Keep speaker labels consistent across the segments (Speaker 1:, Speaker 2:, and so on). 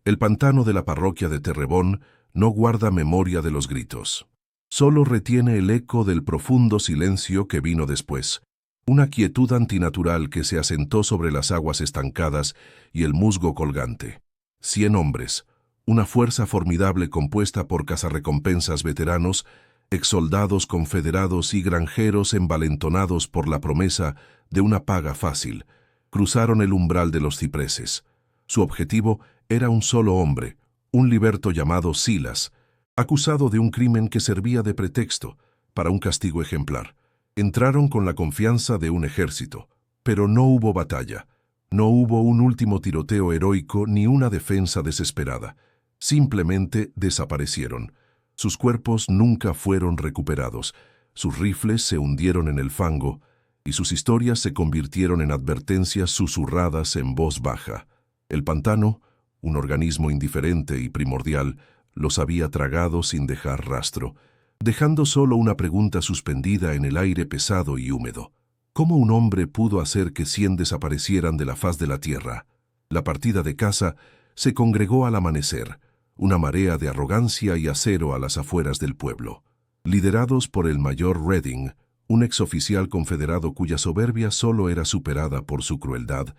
Speaker 1: El pantano de la parroquia de Terrebonne no guarda memoria de los gritos. Solo retiene el eco del profundo silencio que vino después, una quietud antinatural que se asentó sobre las aguas estancadas y el musgo colgante. 100 hombres, una fuerza formidable compuesta por cazarrecompensas veteranos, exsoldados confederados y granjeros envalentonados por la promesa de una paga fácil, cruzaron el umbral de los cipreses. Su objetivo era un solo hombre, un liberto llamado Silas, acusado de un crimen que servía de pretexto para un castigo ejemplar. Entraron con la confianza de un ejército, pero no hubo batalla. No hubo un último tiroteo heroico ni una defensa desesperada. Simplemente desaparecieron. Sus cuerpos nunca fueron recuperados. Sus rifles se hundieron en el fango y sus historias se convirtieron en advertencias susurradas en voz baja. El pantano, un organismo indiferente y primordial, los había tragado sin dejar rastro, dejando solo una pregunta suspendida en el aire pesado y húmedo. ¿Cómo un hombre pudo hacer que 100 desaparecieran de la faz de la tierra? La partida de caza se congregó al amanecer, una marea de arrogancia y acero a las afueras del pueblo. Liderados por el mayor Redding, un exoficial confederado cuya soberbia solo era superada por su crueldad,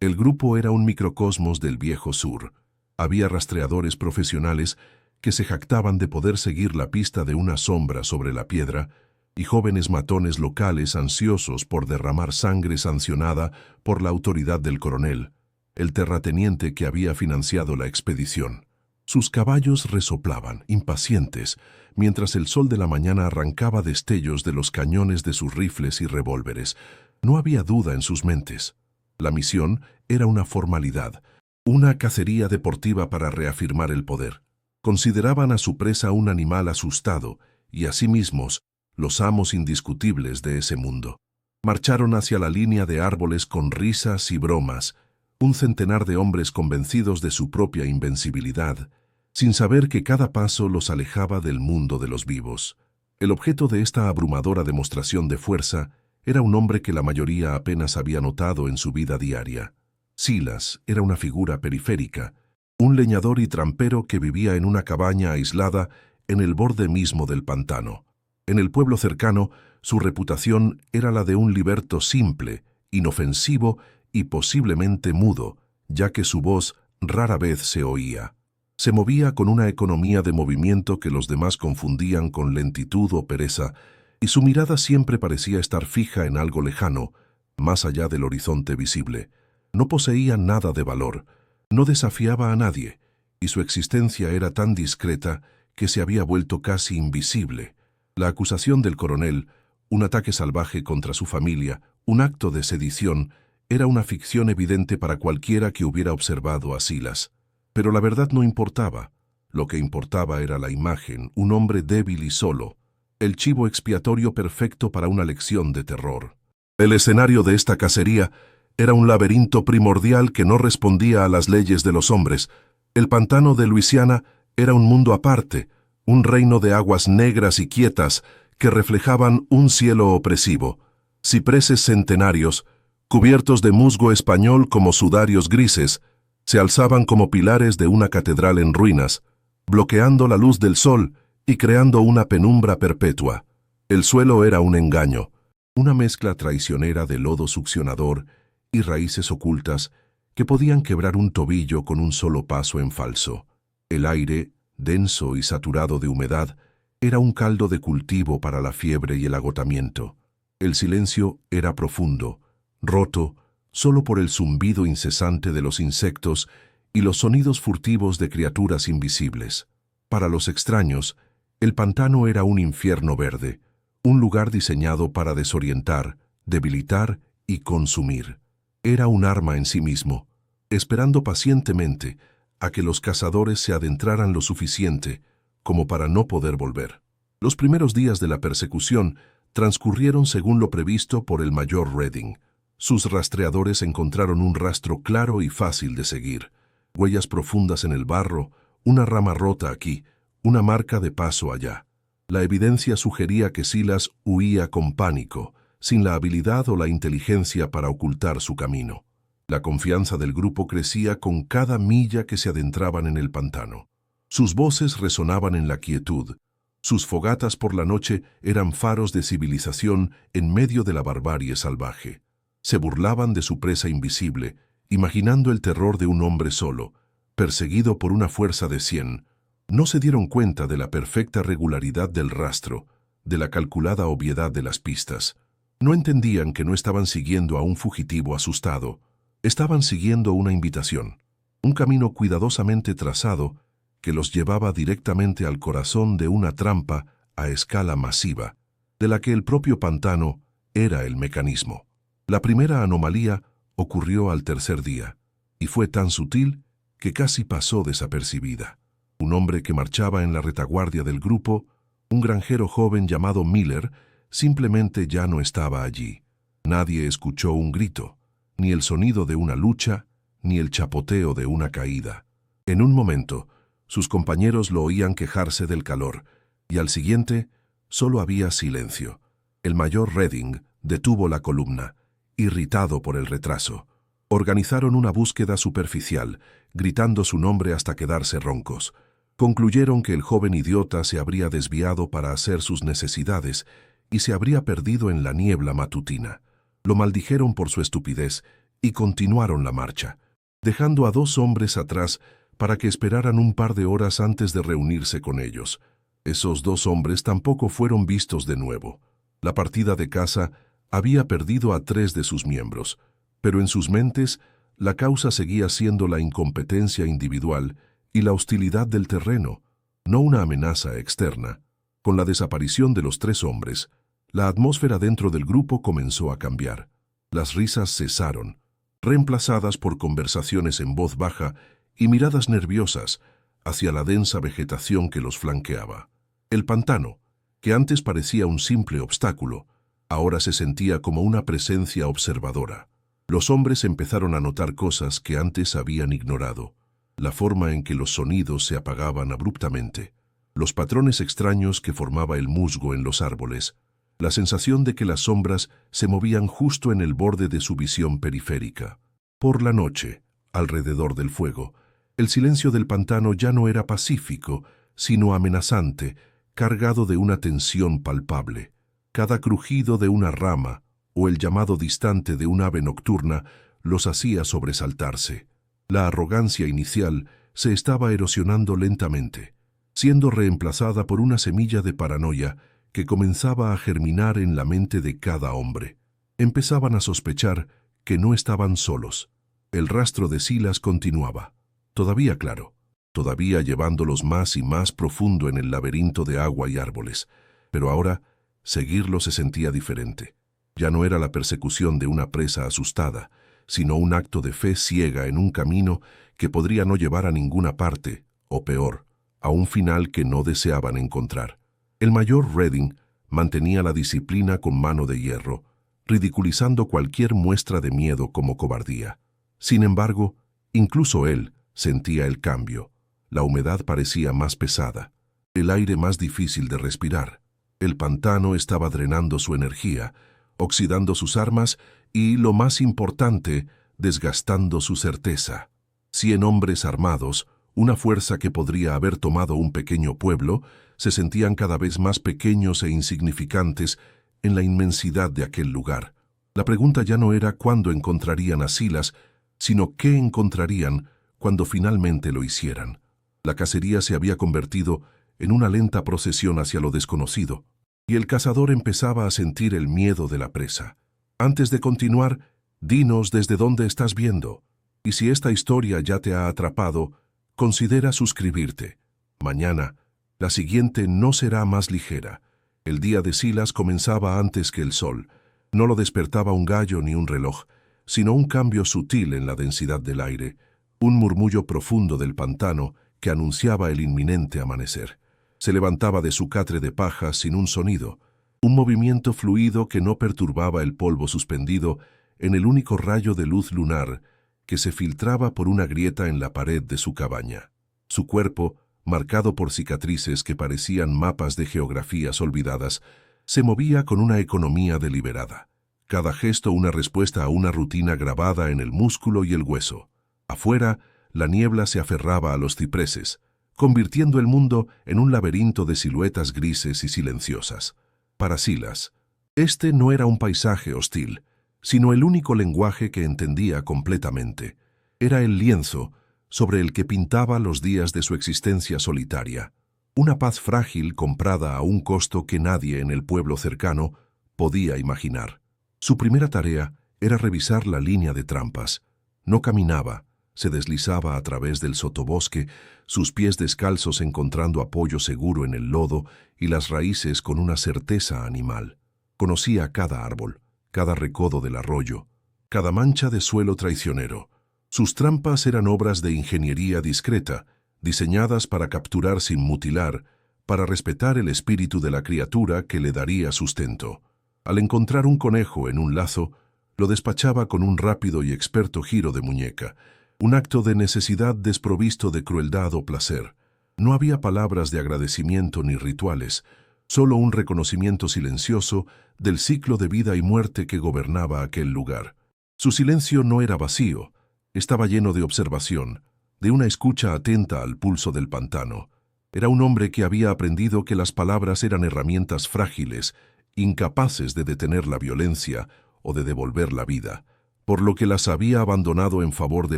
Speaker 1: el grupo era un microcosmos del viejo sur. Había rastreadores profesionales que se jactaban de poder seguir la pista de una sombra sobre la piedra, y jóvenes matones locales ansiosos por derramar sangre sancionada por la autoridad del coronel, el terrateniente que había financiado la expedición. Sus caballos resoplaban, impacientes, mientras el sol de la mañana arrancaba destellos de los cañones de sus rifles y revólveres. No había duda en sus mentes. La misión era una formalidad, una cacería deportiva para reafirmar el poder. Consideraban a su presa un animal asustado y a sí mismos los amos indiscutibles de ese mundo. Marcharon hacia la línea de árboles con risas y bromas, un centenar de hombres convencidos de su propia invencibilidad, sin saber que cada paso los alejaba del mundo de los vivos. El objeto de esta abrumadora demostración de fuerza era un hombre que la mayoría apenas había notado en su vida diaria. Silas era una figura periférica, un leñador y trampero que vivía en una cabaña aislada en el borde mismo del pantano. En el pueblo cercano, su reputación era la de un liberto simple, inofensivo y posiblemente mudo, ya que su voz rara vez se oía. Se movía con una economía de movimiento que los demás confundían con lentitud o pereza, y su mirada siempre parecía estar fija en algo lejano, más allá del horizonte visible. No poseía nada de valor, no desafiaba a nadie, y su existencia era tan discreta que se había vuelto casi invisible. La acusación del coronel, un ataque salvaje contra su familia, un acto de sedición, era una ficción evidente para cualquiera que hubiera observado a Silas. Pero la verdad no importaba. Lo que importaba era la imagen, un hombre débil y solo, el chivo expiatorio perfecto para una lección de terror. El escenario de esta cacería era un laberinto primordial que no respondía a las leyes de los hombres. El pantano de Luisiana era un mundo aparte, un reino de aguas negras y quietas que reflejaban un cielo opresivo. Cipreses centenarios, cubiertos de musgo español como sudarios grises, se alzaban como pilares de una catedral en ruinas, bloqueando la luz del sol y creando una penumbra perpetua. El suelo era un engaño, una mezcla traicionera de lodo succionador y raíces ocultas que podían quebrar un tobillo con un solo paso en falso. El aire, denso y saturado de humedad, era un caldo de cultivo para la fiebre y el agotamiento. El silencio era profundo, roto solo por el zumbido incesante de los insectos y los sonidos furtivos de criaturas invisibles. Para los extraños, el pantano era un infierno verde, un lugar diseñado para desorientar, debilitar y consumir. Era un arma en sí mismo, esperando pacientemente a que los cazadores se adentraran lo suficiente como para no poder volver. Los primeros días de la persecución transcurrieron según lo previsto por el mayor Redding. Sus rastreadores encontraron un rastro claro y fácil de seguir, huellas profundas en el barro, una rama rota aquí, una marca de paso allá. La evidencia sugería que Silas huía con pánico, sin la habilidad o la inteligencia para ocultar su camino. La confianza del grupo crecía con cada milla que se adentraban en el pantano. Sus voces resonaban en la quietud. Sus fogatas por la noche eran faros de civilización en medio de la barbarie salvaje. Se burlaban de su presa invisible, imaginando el terror de un hombre solo, perseguido por una fuerza de 100. No se dieron cuenta de la perfecta regularidad del rastro, de la calculada obviedad de las pistas. No entendían que no estaban siguiendo a un fugitivo asustado. Estaban siguiendo una invitación, un camino cuidadosamente trazado que los llevaba directamente al corazón de una trampa a escala masiva, de la que el propio pantano era el mecanismo. La primera anomalía ocurrió al tercer día, y fue tan sutil que casi pasó desapercibida. Un hombre que marchaba en la retaguardia del grupo, un granjero joven llamado Miller, simplemente ya no estaba allí. Nadie escuchó un grito, ni el sonido de una lucha, ni el chapoteo de una caída. En un momento, sus compañeros lo oían quejarse del calor, y al siguiente, solo había silencio. El mayor Redding detuvo la columna, irritado por el retraso. Organizaron una búsqueda superficial, gritando su nombre hasta quedarse roncos. Concluyeron que el joven idiota se habría desviado para hacer sus necesidades y se habría perdido en la niebla matutina. Lo maldijeron por su estupidez y continuaron la marcha, dejando a 2 hombres atrás para que esperaran un par de horas antes de reunirse con ellos. Esos 2 hombres tampoco fueron vistos de nuevo. La partida de caza había perdido a 3 de sus miembros, pero en sus mentes la causa seguía siendo la incompetencia individual y la hostilidad del terreno, no una amenaza externa. Con la desaparición de los 3 hombres, la atmósfera dentro del grupo comenzó a cambiar. Las risas cesaron, reemplazadas por conversaciones en voz baja y miradas nerviosas hacia la densa vegetación que los flanqueaba. El pantano, que antes parecía un simple obstáculo, ahora se sentía como una presencia observadora. Los hombres empezaron a notar cosas que antes habían ignorado: la forma en que los sonidos se apagaban abruptamente, los patrones extraños que formaba el musgo en los árboles, la sensación de que las sombras se movían justo en el borde de su visión periférica. Por la noche, alrededor del fuego, el silencio del pantano ya no era pacífico, sino amenazante, cargado de una tensión palpable. Cada crujido de una rama o el llamado distante de un ave nocturna los hacía sobresaltarse. La arrogancia inicial se estaba erosionando lentamente, siendo reemplazada por una semilla de paranoia que comenzaba a germinar en la mente de cada hombre. Empezaban a sospechar que no estaban solos. El rastro de Silas continuaba, todavía claro, todavía llevándolos más y más profundo en el laberinto de agua y árboles, pero ahora seguirlo se sentía diferente. Ya no era la persecución de una presa asustada, sino un acto de fe ciega en un camino que podría no llevar a ninguna parte, o peor, a un final que no deseaban encontrar. El mayor Redding mantenía la disciplina con mano de hierro, ridiculizando cualquier muestra de miedo como cobardía. Sin embargo, incluso él sentía el cambio. La humedad parecía más pesada, el aire más difícil de respirar. El pantano estaba drenando su energía, oxidando sus armas y, lo más importante, desgastando su certeza. 100 hombres armados, una fuerza que podría haber tomado un pequeño pueblo, se sentían cada vez más pequeños e insignificantes en la inmensidad de aquel lugar. La pregunta ya no era cuándo encontrarían a Silas, sino qué encontrarían cuando finalmente lo hicieran. La cacería se había convertido en una lenta procesión hacia lo desconocido, y el cazador empezaba a sentir el miedo de la presa. Antes de continuar, dinos desde dónde estás viendo, y si esta historia ya te ha atrapado, considera suscribirte. Mañana, la siguiente no será más ligera. El día de Silas comenzaba antes que el sol. No lo despertaba un gallo ni un reloj, sino un cambio sutil en la densidad del aire, un murmullo profundo del pantano que anunciaba el inminente amanecer. Se levantaba de su catre de paja sin un sonido, un movimiento fluido que no perturbaba el polvo suspendido en el único rayo de luz lunar que se filtraba por una grieta en la pared de su cabaña. Su cuerpo, marcado por cicatrices que parecían mapas de geografías olvidadas, se movía con una economía deliberada. cada gesto una respuesta a una rutina grabada en el músculo y el hueso. Afuera, la niebla se aferraba a los cipreses, convirtiendo el mundo en un laberinto de siluetas grises y silenciosas. Para Silas, este no era un paisaje hostil, sino el único lenguaje que entendía completamente. Era el lienzo sobre el que pintaba los días de su existencia solitaria, una paz frágil comprada a un costo que nadie en el pueblo cercano podía imaginar. Su primera tarea era revisar la línea de trampas. No caminaba, se deslizaba a través del sotobosque, sus pies descalzos encontrando apoyo seguro en el lodo y las raíces con una certeza animal. Conocía cada árbol, cada recodo del arroyo, cada mancha de suelo traicionero. Sus trampas eran obras de ingeniería discreta, diseñadas para capturar sin mutilar, para respetar el espíritu de la criatura que le daría sustento. Al encontrar un conejo en un lazo, lo despachaba con un rápido y experto giro de muñeca, un acto de necesidad desprovisto de crueldad o placer. No había palabras de agradecimiento ni rituales, solo un reconocimiento silencioso del ciclo de vida y muerte que gobernaba aquel lugar. Su silencio no era vacío, estaba lleno de observación, de una escucha atenta al pulso del pantano. Era un hombre que había aprendido que las palabras eran herramientas frágiles, incapaces de detener la violencia o de devolver la vida, por lo que las había abandonado en favor de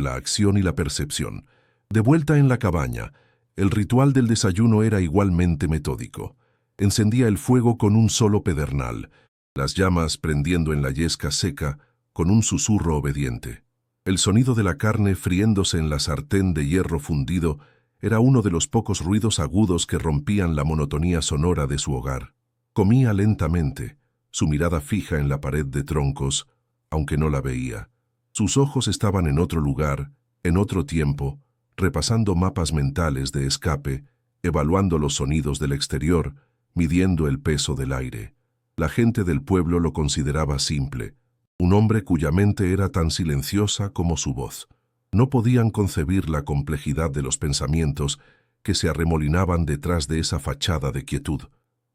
Speaker 1: la acción y la percepción. De vuelta en la cabaña, el ritual del desayuno era igualmente metódico. Encendía el fuego con un solo pedernal, las llamas prendiendo en la yesca seca con un susurro obediente. El sonido de la carne friéndose en la sartén de hierro fundido era uno de los pocos ruidos agudos que rompían la monotonía sonora de su hogar. Comía lentamente, su mirada fija en la pared de troncos, aunque no la veía. Sus ojos estaban en otro lugar, en otro tiempo, repasando mapas mentales de escape, evaluando los sonidos del exterior, midiendo el peso del aire. La gente del pueblo lo consideraba simple, un hombre cuya mente era tan silenciosa como su voz. No podían concebir la complejidad de los pensamientos que se arremolinaban detrás de esa fachada de quietud.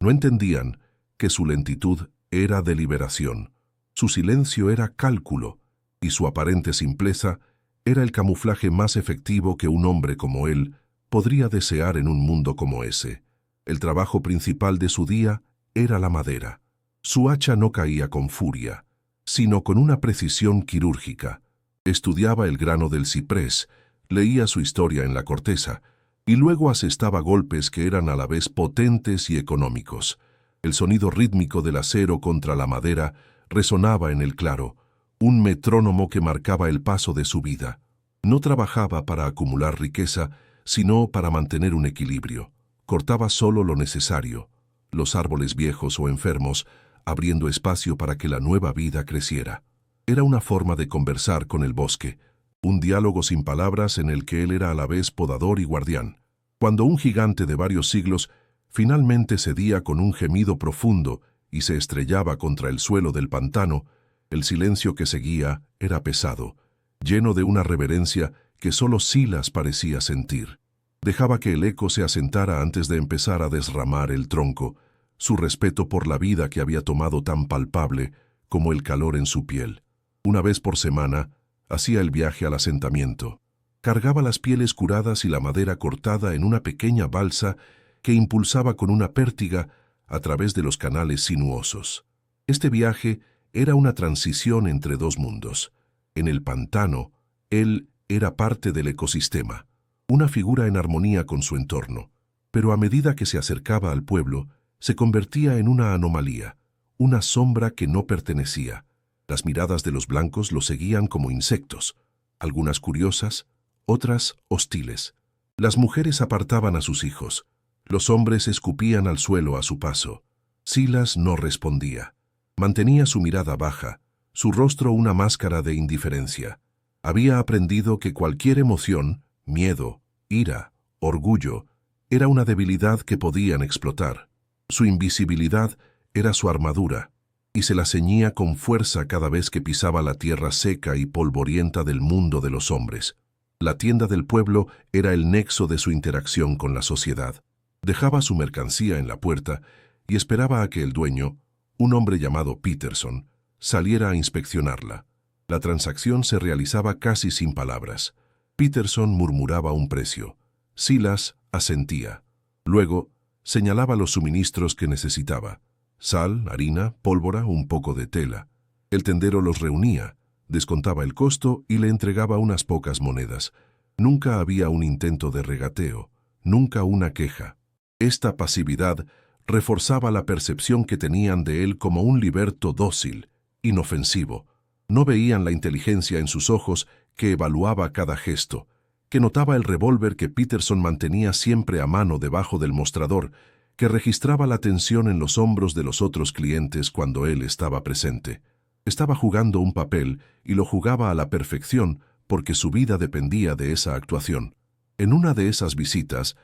Speaker 1: No entendían que su lentitud era deliberación, su silencio era cálculo, y su aparente simpleza era el camuflaje más efectivo que un hombre como él podría desear en un mundo como ese. El trabajo principal de su día era la madera. Su hacha no caía con furia, sino con una precisión quirúrgica. Estudiaba el grano del ciprés, leía su historia en la corteza, y luego asestaba golpes que eran a la vez potentes y económicos. El sonido rítmico del acero contra la madera resonaba en el claro, un metrónomo que marcaba el paso de su vida. No trabajaba para acumular riqueza, sino para mantener un equilibrio. Cortaba solo lo necesario, los árboles viejos o enfermos, abriendo espacio para que la nueva vida creciera. Era una forma de conversar con el bosque, un diálogo sin palabras en el que él era a la vez podador y guardián. Cuando un gigante de varios siglos finalmente cedía con un gemido profundo y se estrellaba contra el suelo del pantano, el silencio que seguía era pesado, lleno de una reverencia que solo Silas parecía sentir. Dejaba que el eco se asentara antes de empezar a desramar el tronco, su respeto por la vida que había tomado tan palpable como el calor en su piel. Una vez por semana, hacía el viaje al asentamiento. Cargaba las pieles curadas y la madera cortada en una pequeña balsa que impulsaba con una pértiga a través de los canales sinuosos. Este viaje era una transición entre dos mundos. En el pantano, él era parte del ecosistema, una figura en armonía con su entorno, pero a medida que se acercaba al pueblo, se convertía en una anomalía, una sombra que no pertenecía. Las miradas de los blancos lo seguían como insectos, algunas curiosas, otras hostiles. Las mujeres apartaban a sus hijos, los hombres escupían al suelo a su paso. Silas no respondía. Mantenía su mirada baja, su rostro una máscara de indiferencia. Había aprendido que cualquier emoción, miedo, ira, orgullo, era una debilidad que podían explotar. Su invisibilidad era su armadura, y se la ceñía con fuerza cada vez que pisaba la tierra seca y polvorienta del mundo de los hombres. La tienda del pueblo era el nexo de su interacción con la sociedad. Dejaba su mercancía en la puerta y esperaba a que el dueño, un hombre llamado Peterson, saliera a inspeccionarla. La transacción se realizaba casi sin palabras. Peterson murmuraba un precio. Silas asentía. Luego, señalaba los suministros que necesitaba: sal, harina, pólvora, un poco de tela. El tendero los reunía, descontaba el costo y le entregaba unas pocas monedas. Nunca había un intento de regateo, nunca una queja. Esta pasividad reforzaba la percepción que tenían de él como un liberto dócil, inofensivo. No veían la inteligencia en sus ojos, que evaluaba cada gesto, que notaba el revólver que Peterson mantenía siempre a mano debajo del mostrador, que registraba la tensión en los hombros de los otros clientes cuando él estaba presente. Estaba jugando un papel y lo jugaba a la perfección porque su vida dependía de esa actuación. En una de esas visitas,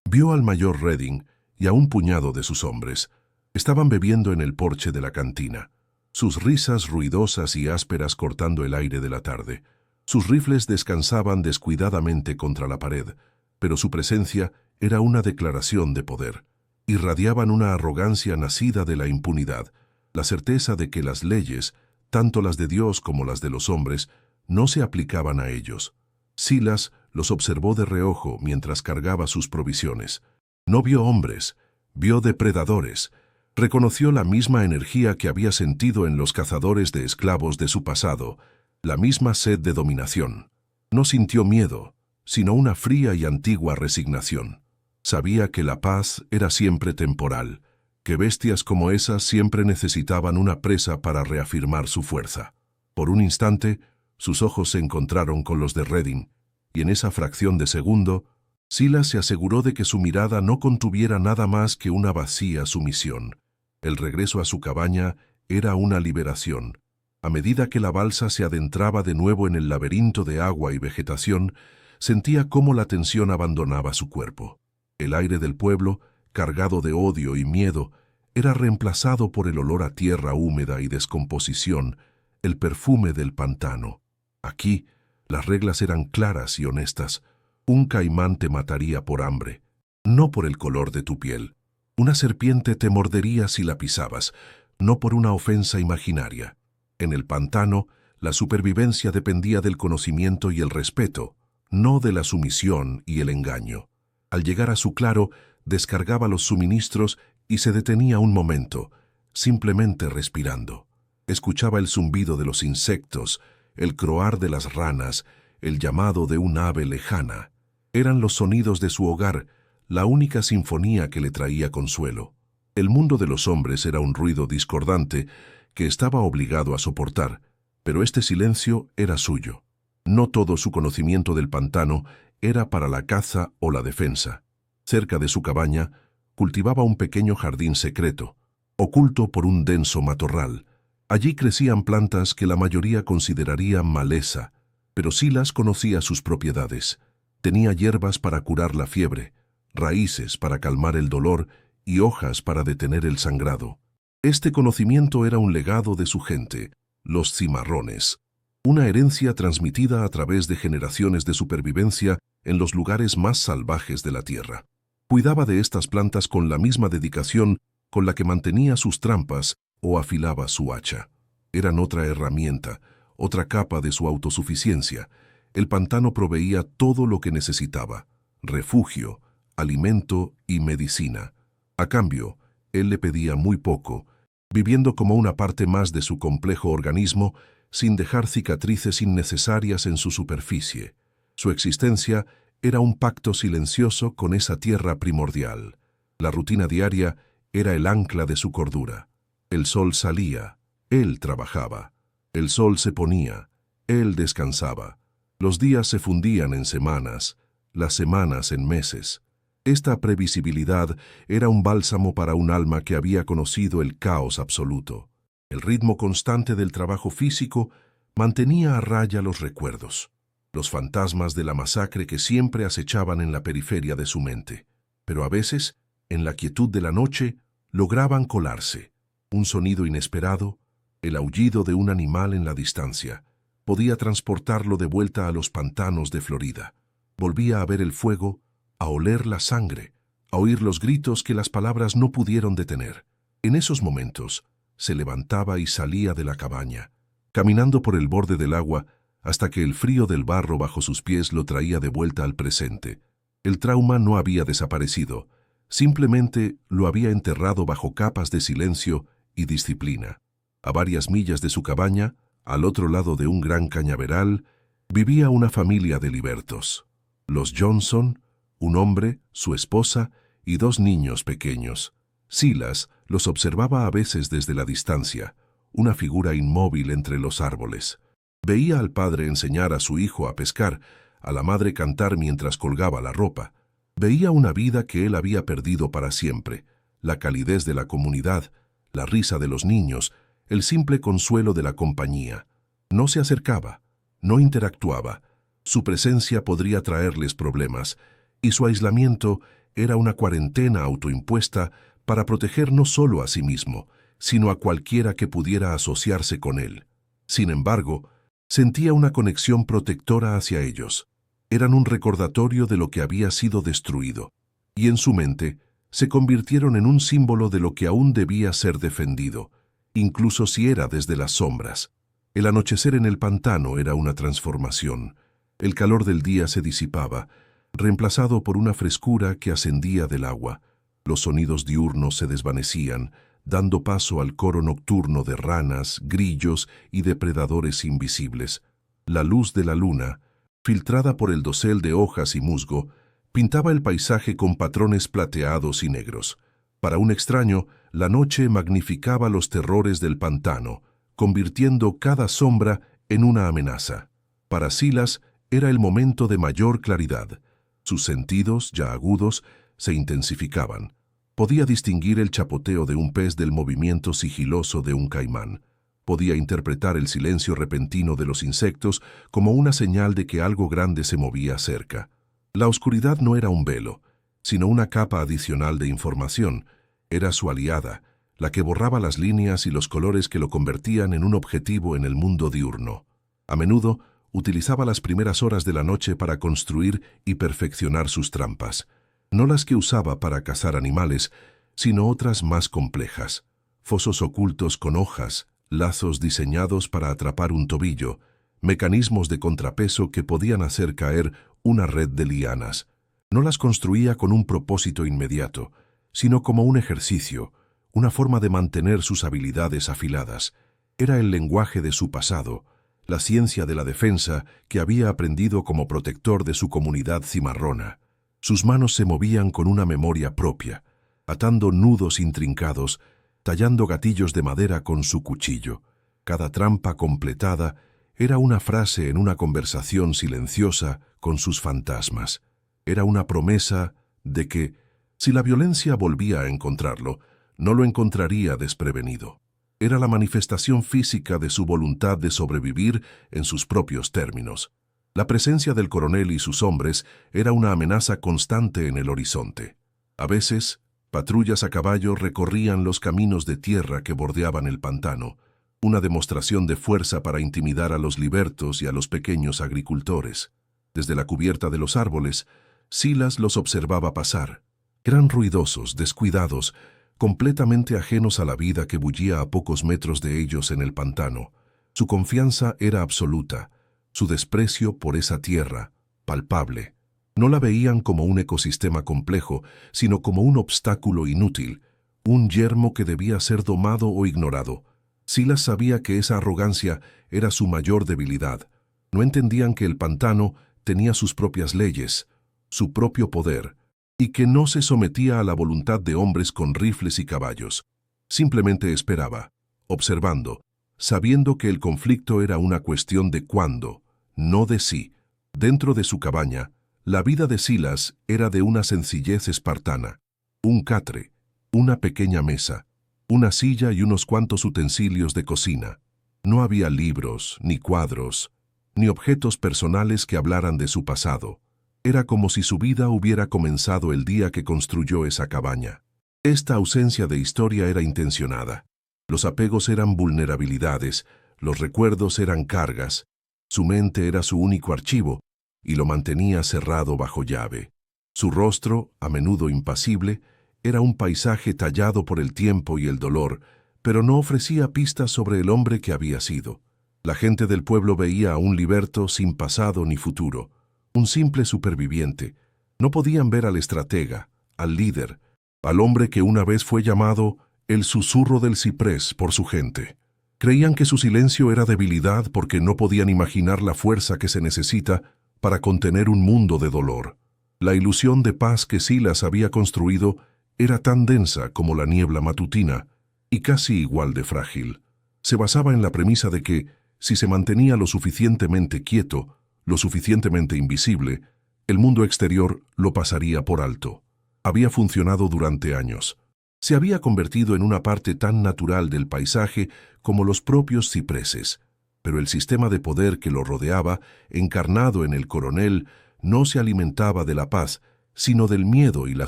Speaker 1: vio al mayor Redding y a un puñado de sus hombres. Estaban bebiendo en el porche de la cantina, sus risas ruidosas y ásperas cortando el aire de la tarde. Sus rifles descansaban descuidadamente contra la pared, pero su presencia era una declaración de poder. Irradiaban una arrogancia nacida de la impunidad, la certeza de que las leyes, tanto las de Dios como las de los hombres, no se aplicaban a ellos. Silas los observó de reojo mientras cargaba sus provisiones. No vio hombres, vio depredadores. Reconoció la misma energía que había sentido en los cazadores de esclavos de su pasado, la misma sed de dominación. No sintió miedo, sino una fría y antigua resignación. Sabía que la paz era siempre temporal, que bestias como esas siempre necesitaban una presa para reafirmar su fuerza. Por un instante, sus ojos se encontraron con los de Redding, y en esa fracción de segundo, Silas se aseguró de que su mirada no contuviera nada más que una vacía sumisión. El regreso a su cabaña era una liberación. A medida que la balsa se adentraba de nuevo en el laberinto de agua y vegetación, sentía cómo la tensión abandonaba su cuerpo. El aire del pueblo, cargado de odio y miedo, era reemplazado por el olor a tierra húmeda y descomposición, el perfume del pantano. Aquí, las reglas eran claras y honestas. Un caimán te mataría por hambre, no por el color de tu piel. Una serpiente te mordería si la pisabas, no por una ofensa imaginaria. En el pantano, la supervivencia dependía del conocimiento y el respeto, no de la sumisión y el engaño. Al llegar a su claro, descargaba los suministros y se detenía un momento, simplemente respirando. Escuchaba el zumbido de los insectos, el croar de las ranas, el llamado de un ave lejana. Eran los sonidos de su hogar, la única sinfonía que le traía consuelo. El mundo de los hombres era un ruido discordante que estaba obligado a soportar, pero este silencio era suyo. No todo su conocimiento del pantano era para la caza o la defensa. Cerca de su cabaña, cultivaba un pequeño jardín secreto, oculto por un denso matorral. Allí crecían plantas que la mayoría consideraría maleza, pero Silas conocía sus propiedades. Tenía hierbas para curar la fiebre, raíces para calmar el dolor y hojas para detener el sangrado. Este conocimiento era un legado de su gente, los cimarrones, una herencia transmitida a través de generaciones de supervivencia en los lugares más salvajes de la tierra. Cuidaba de estas plantas con la misma dedicación con la que mantenía sus trampas o afilaba su hacha. Eran otra herramienta, otra capa de su autosuficiencia. El pantano proveía todo lo que necesitaba: refugio, alimento y medicina. A cambio, él le pedía muy poco, viviendo como una parte más de su complejo organismo, sin dejar cicatrices innecesarias en su superficie. Su existencia era un pacto silencioso con esa tierra primordial. La rutina diaria era el ancla de su cordura. El sol salía, él trabajaba. El sol se ponía, él descansaba. Los días se fundían en semanas, las semanas en meses. Esta previsibilidad era un bálsamo para un alma que había conocido el caos absoluto. El ritmo constante del trabajo físico mantenía a raya los recuerdos, los fantasmas de la masacre que siempre acechaban en la periferia de su mente. Pero a veces, en la quietud de la noche, lograban colarse. Un sonido inesperado, el aullido de un animal en la distancia, podía transportarlo de vuelta a los pantanos de Florida. Volvía a ver el fuego, a oler la sangre, a oír los gritos que las palabras no pudieron detener. En esos momentos, se levantaba y salía de la cabaña, caminando por el borde del agua hasta que el frío del barro bajo sus pies lo traía de vuelta al presente. El trauma no había desaparecido, simplemente lo había enterrado bajo capas de silencio y disciplina. A varias millas de su cabaña, al otro lado de un gran cañaveral, vivía una familia de libertos. Los Johnson, un hombre, su esposa y 2 niños pequeños. Silas los observaba a veces desde la distancia, una figura inmóvil entre los árboles. Veía al padre enseñar a su hijo a pescar, a la madre cantar mientras colgaba la ropa. Veía una vida que él había perdido para siempre, la calidez de la comunidad, la risa de los niños, el simple consuelo de la compañía. No se acercaba, no interactuaba. Su presencia podría traerles problemas, y su aislamiento era una cuarentena autoimpuesta para proteger no solo a sí mismo, sino a cualquiera que pudiera asociarse con él. Sin embargo, sentía una conexión protectora hacia ellos. Eran un recordatorio de lo que había sido destruido, y en su mente se convirtieron en un símbolo de lo que aún debía ser defendido, incluso si era desde las sombras. El anochecer en el pantano era una transformación. El calor del día se disipaba, reemplazado por una frescura que ascendía del agua. Los sonidos diurnos se desvanecían, dando paso al coro nocturno de ranas, grillos y depredadores invisibles. La luz de la luna, filtrada por el dosel de hojas y musgo, pintaba el paisaje con patrones plateados y negros. Para un extraño, la noche magnificaba los terrores del pantano, convirtiendo cada sombra en una amenaza. Para Silas era el momento de mayor claridad. Sus sentidos, ya agudos, se intensificaban. Podía distinguir el chapoteo de un pez del movimiento sigiloso de un caimán. Podía interpretar el silencio repentino de los insectos como una señal de que algo grande se movía cerca. La oscuridad no era un velo, sino una capa adicional de información. Era su aliada, la que borraba las líneas y los colores que lo convertían en un objetivo en el mundo diurno. A menudo, utilizaba las primeras horas de la noche para construir y perfeccionar sus trampas. No las que usaba para cazar animales, sino otras más complejas. Fosos ocultos con hojas, lazos diseñados para atrapar un tobillo, mecanismos de contrapeso que podían hacer caer una red de lianas. No las construía con un propósito inmediato, sino como un ejercicio, una forma de mantener sus habilidades afiladas. Era el lenguaje de su pasado, la ciencia de la defensa que había aprendido como protector de su comunidad cimarrona. Sus manos se movían con una memoria propia, atando nudos intrincados, tallando gatillos de madera con su cuchillo. Cada trampa completada era una frase en una conversación silenciosa con sus fantasmas. Era una promesa de que, si la violencia volvía a encontrarlo, no lo encontraría desprevenido. Era la manifestación física de su voluntad de sobrevivir en sus propios términos. La presencia del coronel y sus hombres era una amenaza constante en el horizonte. A veces, patrullas a caballo recorrían los caminos de tierra que bordeaban el pantano, una demostración de fuerza para intimidar a los libertos y a los pequeños agricultores. Desde la cubierta de los árboles, Silas los observaba pasar. Eran ruidosos, descuidados, completamente ajenos a la vida que bullía a pocos metros de ellos en el pantano. Su confianza era absoluta, su desprecio por esa tierra, palpable. No la veían como un ecosistema complejo, sino como un obstáculo inútil, un yermo que debía ser domado o ignorado. Silas sabía que esa arrogancia era su mayor debilidad. No entendían que el pantano tenía sus propias leyes, su propio poder, y que no se sometía a la voluntad de hombres con rifles y caballos. Simplemente esperaba, observando, sabiendo que el conflicto era una cuestión de cuándo, no de sí. Dentro de su cabaña, la vida de Silas era de una sencillez espartana. Un catre, una pequeña mesa, una silla y unos cuantos utensilios de cocina. No había libros, ni cuadros, ni objetos personales que hablaran de su pasado. Era como si su vida hubiera comenzado el día que construyó esa cabaña. Esta ausencia de historia era intencionada. Los apegos eran vulnerabilidades, los recuerdos eran cargas. Su mente era su único archivo, y lo mantenía cerrado bajo llave. Su rostro, a menudo impasible, era un paisaje tallado por el tiempo y el dolor, pero no ofrecía pistas sobre el hombre que había sido. La gente del pueblo veía a un liberto sin pasado ni futuro, un simple superviviente. No podían ver al estratega, al líder, al hombre que una vez fue llamado el susurro del ciprés por su gente. Creían que su silencio era debilidad porque no podían imaginar la fuerza que se necesita para contener un mundo de dolor. La ilusión de paz que Silas había construido era tan densa como la niebla matutina y casi igual de frágil. Se basaba en la premisa de que, si se mantenía lo suficientemente quieto, lo suficientemente invisible, el mundo exterior lo pasaría por alto. Había funcionado durante años. Se había convertido en una parte tan natural del paisaje como los propios cipreses. Pero el sistema de poder que lo rodeaba, encarnado en el coronel, no se alimentaba de la paz, sino del miedo y la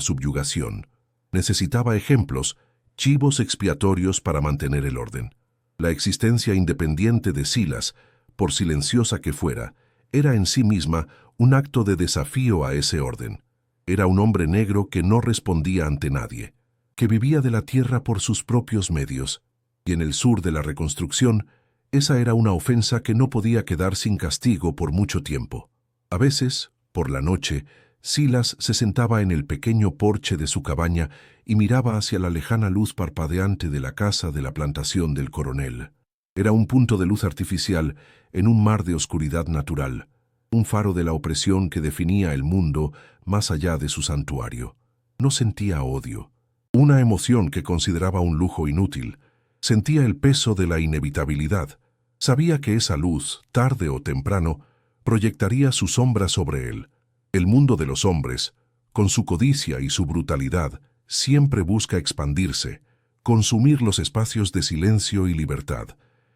Speaker 1: subyugación. Necesitaba ejemplos, chivos expiatorios para mantener el orden. La existencia independiente de Silas, por silenciosa que fuera, era en sí misma un acto de desafío a ese orden. Era un hombre negro que no respondía ante nadie, que vivía de la tierra por sus propios medios, y en el sur de la reconstrucción, esa era una ofensa que no podía quedar sin castigo por mucho tiempo. A veces, por la noche, Silas se sentaba en el pequeño porche de su cabaña y miraba hacia la lejana luz parpadeante de la casa de la plantación del coronel. Era un punto de luz artificial en un mar de oscuridad natural, un faro de la opresión que definía el mundo más allá de su santuario. No sentía odio, una emoción que consideraba un lujo inútil. Sentía el peso de la inevitabilidad. Sabía que esa luz, tarde o temprano, proyectaría su sombra sobre él. El mundo de los hombres, con su codicia y su brutalidad, siempre busca expandirse, consumir los espacios de silencio y libertad.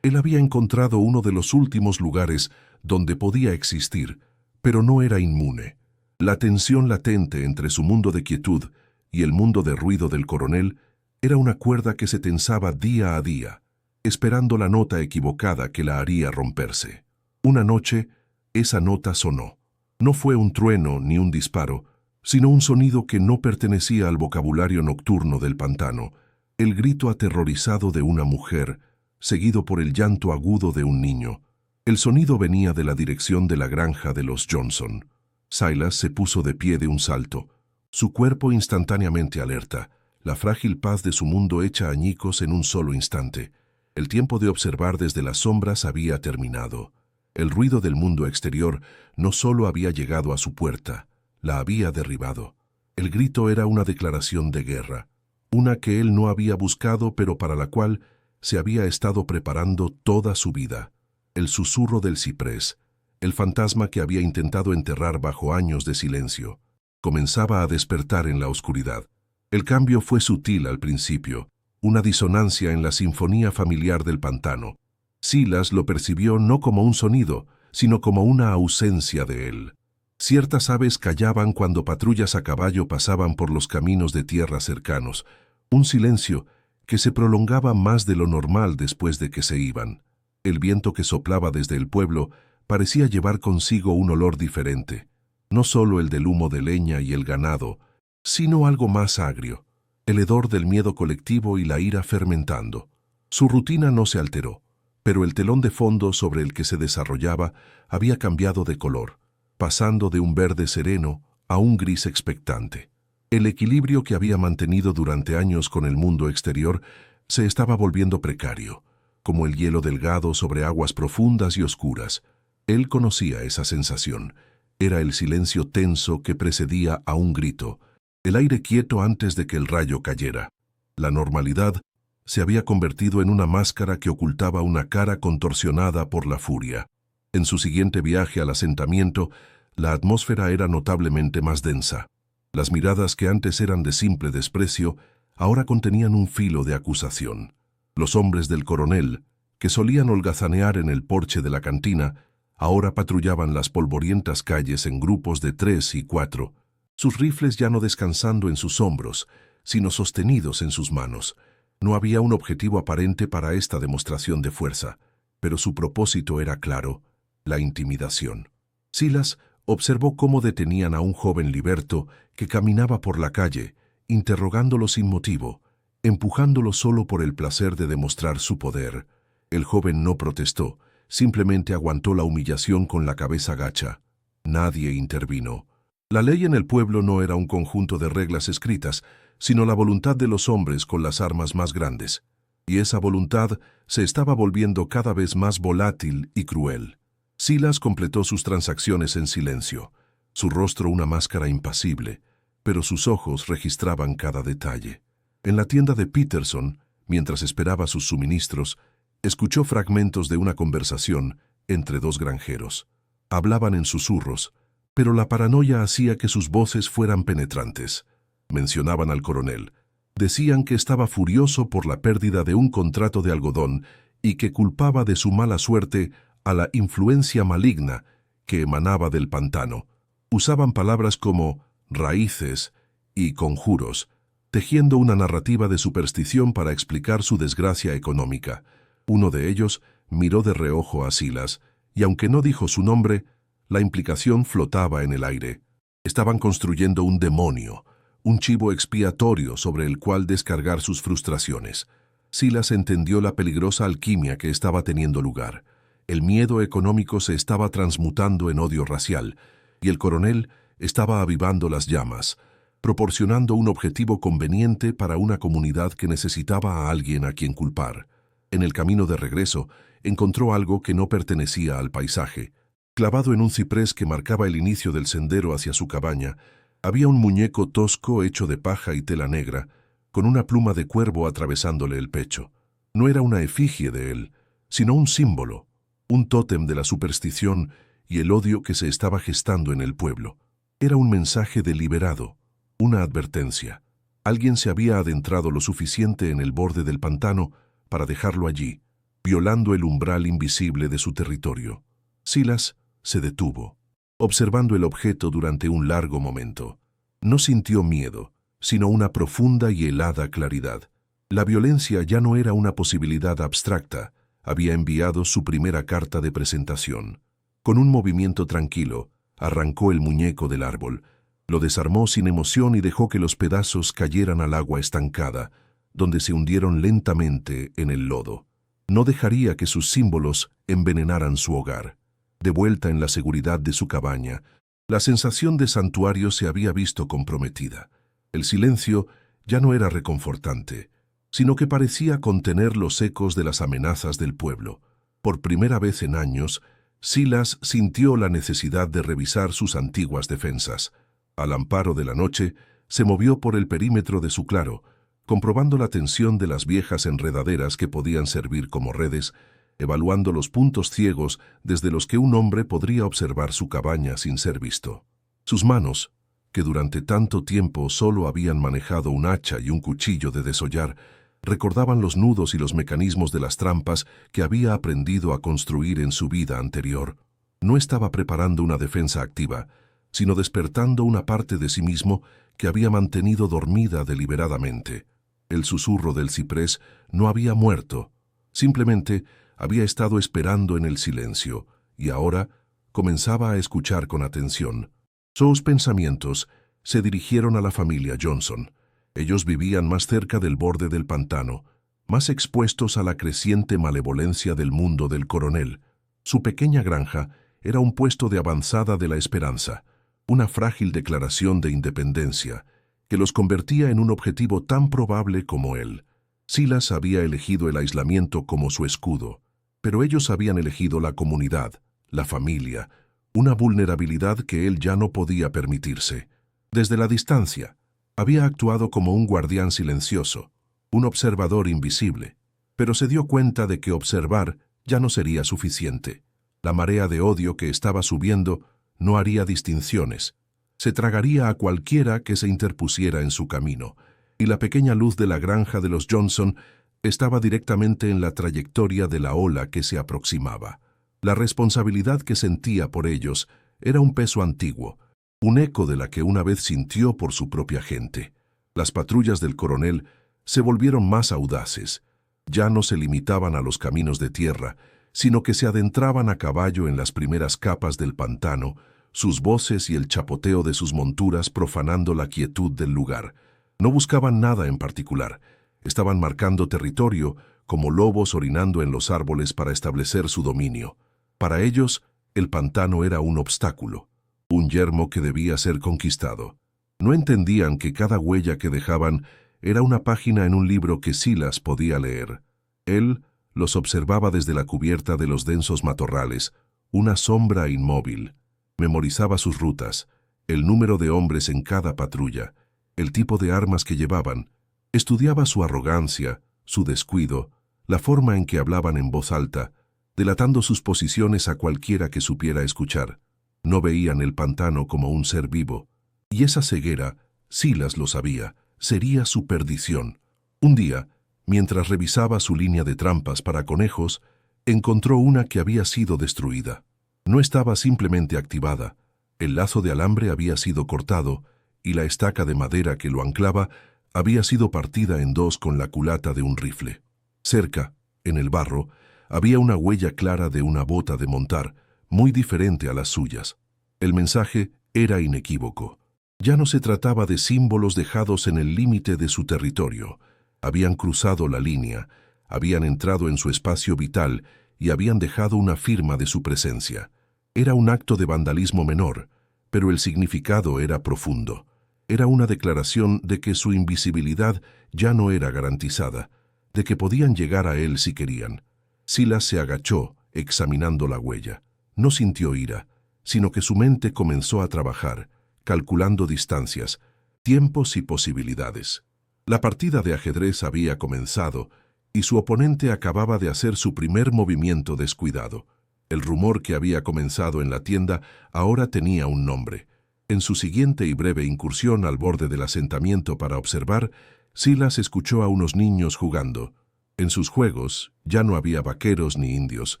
Speaker 1: Él había encontrado uno de los últimos lugares donde podía existir, pero no era inmune. La tensión latente entre su mundo de quietud y el mundo de ruido del coronel era una cuerda que se tensaba día a día, esperando la nota equivocada que la haría romperse. Una noche, esa nota sonó. No fue un trueno ni un disparo, sino un sonido que no pertenecía al vocabulario nocturno del pantano, el grito aterrorizado de una mujer, seguido por el llanto agudo de un niño. El sonido venía de la dirección de la granja de los Johnson. Silas se puso de pie de un salto, su cuerpo instantáneamente alerta, la frágil paz de su mundo hecha añicos en un solo instante. El tiempo de observar desde las sombras había terminado. El ruido del mundo exterior no solo había llegado a su puerta, la había derribado. El grito era una declaración de guerra, una que él no había buscado pero para la cual se había estado preparando toda su vida. El susurro del ciprés, el fantasma que había intentado enterrar bajo años de silencio, comenzaba a despertar en la oscuridad. El cambio fue sutil al principio, una disonancia en la sinfonía familiar del pantano. Silas lo percibió no como un sonido, sino como una ausencia de él. Ciertas aves callaban cuando patrullas a caballo pasaban por los caminos de tierra cercanos, un silencio que se prolongaba más de lo normal después de que se iban. El viento que soplaba desde el pueblo parecía llevar consigo un olor diferente, no solo el del humo de leña y el ganado, sino algo más agrio, el hedor del miedo colectivo y la ira fermentando. Su rutina no se alteró, pero el telón de fondo sobre el que se desarrollaba había cambiado de color, pasando de un verde sereno a un gris expectante. El equilibrio que había mantenido durante años con el mundo exterior se estaba volviendo precario, como el hielo delgado sobre aguas profundas y oscuras. Él conocía esa sensación. Era el silencio tenso que precedía a un grito, el aire quieto antes de que el rayo cayera. La normalidad se había convertido en una máscara que ocultaba una cara contorsionada por la furia. En su siguiente viaje al asentamiento, la atmósfera era notablemente más densa. Las miradas que antes eran de simple desprecio, ahora contenían un filo de acusación. Los hombres del coronel, que solían holgazanear en el porche de la cantina, ahora patrullaban las polvorientas calles en grupos de 3 y 4, sus rifles ya no descansando en sus hombros, sino sostenidos en sus manos. No había un objetivo aparente para esta demostración de fuerza, pero su propósito era claro: la intimidación. Silas observó cómo detenían a un joven liberto que caminaba por la calle, interrogándolo sin motivo, empujándolo solo por el placer de demostrar su poder. El joven no protestó, simplemente aguantó la humillación con la cabeza gacha. Nadie intervino. La ley en el pueblo no era un conjunto de reglas escritas, sino la voluntad de los hombres con las armas más grandes. Y esa voluntad se estaba volviendo cada vez más volátil y cruel. Silas completó sus transacciones en silencio, su rostro una máscara impasible, pero sus ojos registraban cada detalle. En la tienda de Peterson, mientras esperaba sus suministros, escuchó fragmentos de una conversación entre dos granjeros. Hablaban en susurros, pero la paranoia hacía que sus voces fueran penetrantes. Mencionaban al coronel. Decían que estaba furioso por la pérdida de un contrato de algodón y que culpaba de su mala suerte a la influencia maligna que emanaba del pantano. Usaban palabras como raíces y conjuros, tejiendo una narrativa de superstición para explicar su desgracia económica. Uno de ellos miró de reojo a Silas, y aunque no dijo su nombre, la implicación flotaba en el aire. Estaban construyendo un demonio, un chivo expiatorio sobre el cual descargar sus frustraciones. Silas entendió la peligrosa alquimia que estaba teniendo lugar. El miedo económico se estaba transmutando en odio racial, y el coronel estaba avivando las llamas, proporcionando un objetivo conveniente para una comunidad que necesitaba a alguien a quien culpar. En el camino de regreso, encontró algo que no pertenecía al paisaje. Clavado en un ciprés que marcaba el inicio del sendero hacia su cabaña, había un muñeco tosco hecho de paja y tela negra, con una pluma de cuervo atravesándole el pecho. No era una efigie de él, sino un símbolo, un tótem de la superstición y el odio que se estaba gestando en el pueblo. Era un mensaje deliberado, una advertencia. Alguien se había adentrado lo suficiente en el borde del pantano para dejarlo allí, violando el umbral invisible de su territorio. Silas se detuvo, observando el objeto durante un largo momento. No sintió miedo, sino una profunda y helada claridad. La violencia ya no era una posibilidad abstracta, había enviado su primera carta de presentación. Con un movimiento tranquilo, arrancó el muñeco del árbol, lo desarmó sin emoción y dejó que los pedazos cayeran al agua estancada, donde se hundieron lentamente en el lodo. No dejaría que sus símbolos envenenaran su hogar. De vuelta en la seguridad de su cabaña, la sensación de santuario se había visto comprometida. El silencio ya no era reconfortante, sino que parecía contener los ecos de las amenazas del pueblo. Por primera vez en años, Silas sintió la necesidad de revisar sus antiguas defensas. Al amparo de la noche, se movió por el perímetro de su claro, comprobando la tensión de las viejas enredaderas que podían servir como redes, evaluando los puntos ciegos desde los que un hombre podría observar su cabaña sin ser visto. Sus manos, que durante tanto tiempo solo habían manejado un hacha y un cuchillo de desollar, recordaban los nudos y los mecanismos de las trampas que había aprendido a construir en su vida anterior. No estaba preparando una defensa activa, sino despertando una parte de sí mismo que había mantenido dormida deliberadamente. El susurro del ciprés no había muerto, simplemente había estado esperando en el silencio, y ahora comenzaba a escuchar con atención. Sus pensamientos se dirigieron a la familia Johnson. Ellos vivían más cerca del borde del pantano, más expuestos a la creciente malevolencia del mundo del coronel. Su pequeña granja era un puesto de avanzada de la esperanza, una frágil declaración de independencia, que los convertía en un objetivo tan probable como él. Silas había elegido el aislamiento como su escudo, pero ellos habían elegido la comunidad, la familia, una vulnerabilidad que él ya no podía permitirse. Desde la distancia, había actuado como un guardián silencioso, un observador invisible, pero se dio cuenta de que observar ya no sería suficiente. La marea de odio que estaba subiendo no haría distinciones. Se tragaría a cualquiera que se interpusiera en su camino, y la pequeña luz de la granja de los Johnson estaba directamente en la trayectoria de la ola que se aproximaba. La responsabilidad que sentía por ellos era un peso antiguo, un eco de la que una vez sintió por su propia gente. Las patrullas del coronel se volvieron más audaces. Ya no se limitaban a los caminos de tierra, sino que se adentraban a caballo en las primeras capas del pantano, sus voces y el chapoteo de sus monturas profanando la quietud del lugar. No buscaban nada en particular, Estaban marcando territorio, como lobos orinando en los árboles para establecer su dominio. Para ellos, el pantano era un obstáculo, un yermo que debía ser conquistado. No entendían que cada huella que dejaban era una página en un libro que Silas podía leer. Él los observaba desde la cubierta de los densos matorrales, una sombra inmóvil. Memorizaba sus rutas, el número de hombres en cada patrulla, el tipo de armas que llevaban. Estudiaba su arrogancia, su descuido, la forma en que hablaban en voz alta, delatando sus posiciones a cualquiera que supiera escuchar. No veían el pantano como un ser vivo, y esa ceguera, Silas lo sabía, sería su perdición. Un día, mientras revisaba su línea de trampas para conejos, encontró una que había sido destruida. No estaba simplemente activada, el lazo de alambre había sido cortado y la estaca de madera que lo anclaba había sido partida en dos con la culata de un rifle. Cerca, en el barro, había una huella clara de una bota de montar, muy diferente a las suyas. El mensaje era inequívoco. Ya no se trataba de símbolos dejados en el límite de su territorio. Habían cruzado la línea, habían entrado en su espacio vital y habían dejado una firma de su presencia. Era un acto de vandalismo menor, pero el significado era profundo. Era una declaración de que su invisibilidad ya no era garantizada, de que podían llegar a él si querían. Silas se agachó, examinando la huella. No sintió ira, sino que su mente comenzó a trabajar, calculando distancias, tiempos y posibilidades. La partida de ajedrez había comenzado, y su oponente acababa de hacer su primer movimiento descuidado. El rumor que había comenzado en la tienda ahora tenía un nombre. En su siguiente y breve incursión al borde del asentamiento para observar, Silas escuchó a unos niños jugando. En sus juegos ya no había vaqueros ni indios.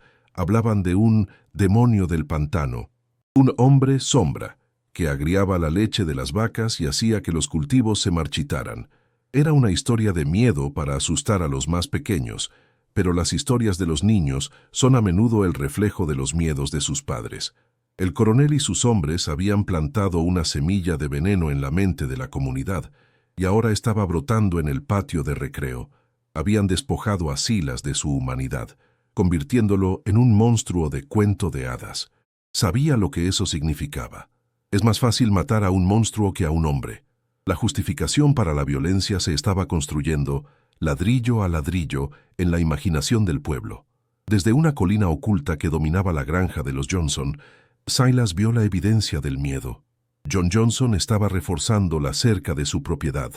Speaker 1: Hablaban de un demonio del pantano, un hombre sombra, que agriaba la leche de las vacas y hacía que los cultivos se marchitaran. Era una historia de miedo para asustar a los más pequeños, pero las historias de los niños son a menudo el reflejo de los miedos de sus padres. El coronel y sus hombres habían plantado una semilla de veneno en la mente de la comunidad, y ahora estaba brotando en el patio de recreo. Habían despojado a Silas de su humanidad, convirtiéndolo en un monstruo de cuento de hadas. Sabía lo que eso significaba. Es más fácil matar a un monstruo que a un hombre. La justificación para la violencia se estaba construyendo, ladrillo a ladrillo, en la imaginación del pueblo. Desde una colina oculta que dominaba la granja de los Johnson, Silas vio la evidencia del miedo. John Johnson estaba reforzando la cerca de su propiedad,